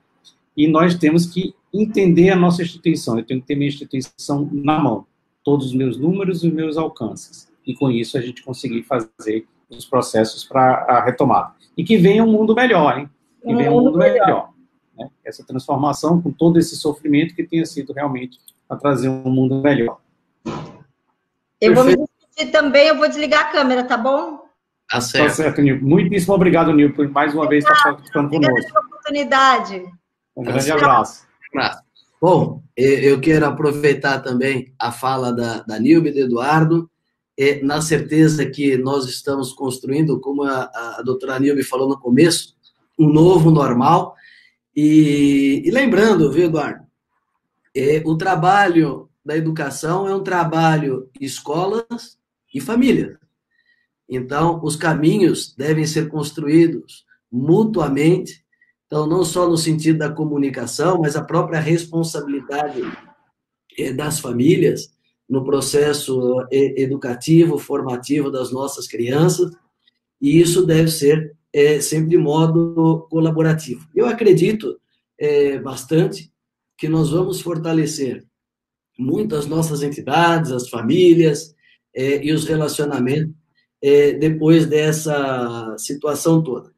C: e nós temos que entender a nossa instituição. Eu tenho que ter minha instituição na mão, todos os meus números e os meus alcances, e com isso a gente conseguir fazer os processos para a retomada. E que venha um mundo melhor, hein? Que venha um mundo melhor. Né? Essa transformação com todo esse sofrimento que tenha sido realmente para trazer um mundo melhor.
B: Eu vou me despedir também, eu vou desligar a câmera, tá bom?
A: Tá certo.
C: Tá certo, Nil. Muitíssimo obrigado, Nil, por mais uma vez estar participando conosco.
B: Obrigada pela oportunidade.
C: Um grande abraço.
A: Bom, eu quero aproveitar também a fala da Nilbe e do Eduardo, na certeza que nós estamos construindo, como a doutora Nilbe falou no começo, um novo normal. E lembrando, viu, Eduardo, o trabalho da educação é um trabalho escolas e famílias. Então, os caminhos devem ser construídos mutuamente, então, não só no sentido da comunicação, mas a própria responsabilidade das famílias no processo educativo, formativo das nossas crianças, e isso deve ser sempre de modo colaborativo. Eu acredito bastante que nós vamos fortalecer muito as nossas entidades, as famílias e os relacionamentos depois dessa situação toda.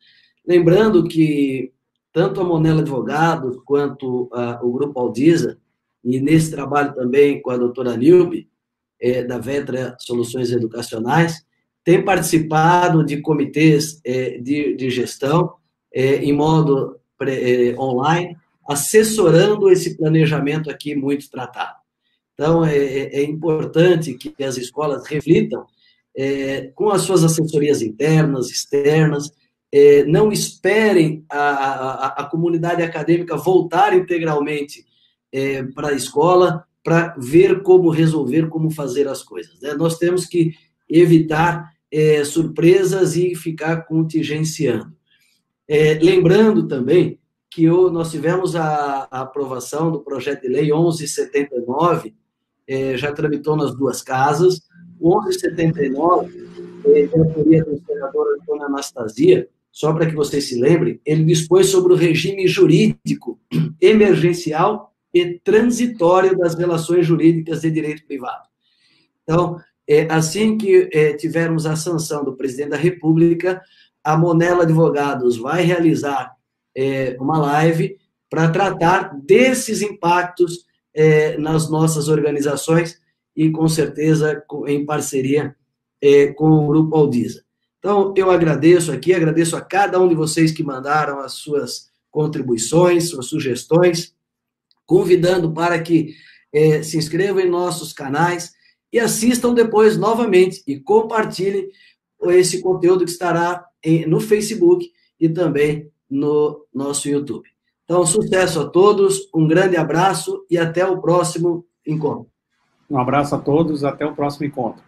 A: Lembrando que tanto a Monella Advogados quanto o Grupo Aldisa, e nesse trabalho também com a doutora Nilbe, da Vetra Soluções Educacionais, tem participado de comitês de gestão em modo online, assessorando esse planejamento aqui muito tratado. Então, é importante que as escolas reflitam com as suas assessorias internas, externas, não esperem a comunidade acadêmica voltar integralmente para a escola para ver como resolver, como fazer as coisas. Né? Nós temos que evitar surpresas e ficar contingenciando. Lembrando também que nós tivemos a aprovação do projeto de lei 1179, já tramitou nas duas casas. O 1179, de autoria do senador Antônio Anastasia, só para que vocês se lembrem, ele dispõe sobre o regime jurídico emergencial e transitório das relações jurídicas de direito privado. Então, assim que tivermos a sanção do presidente da República, a Monella Advogados vai realizar uma live para tratar desses impactos nas nossas organizações e, com certeza, em parceria com o Grupo Aldisa. Então, eu agradeço a cada um de vocês que mandaram as suas contribuições, suas sugestões, convidando para que se inscrevam em nossos canais e assistam depois novamente e compartilhem esse conteúdo que estará no Facebook e também no nosso YouTube. Então, sucesso a todos, um grande abraço e até o próximo encontro.
C: Um abraço a todos, até o próximo encontro.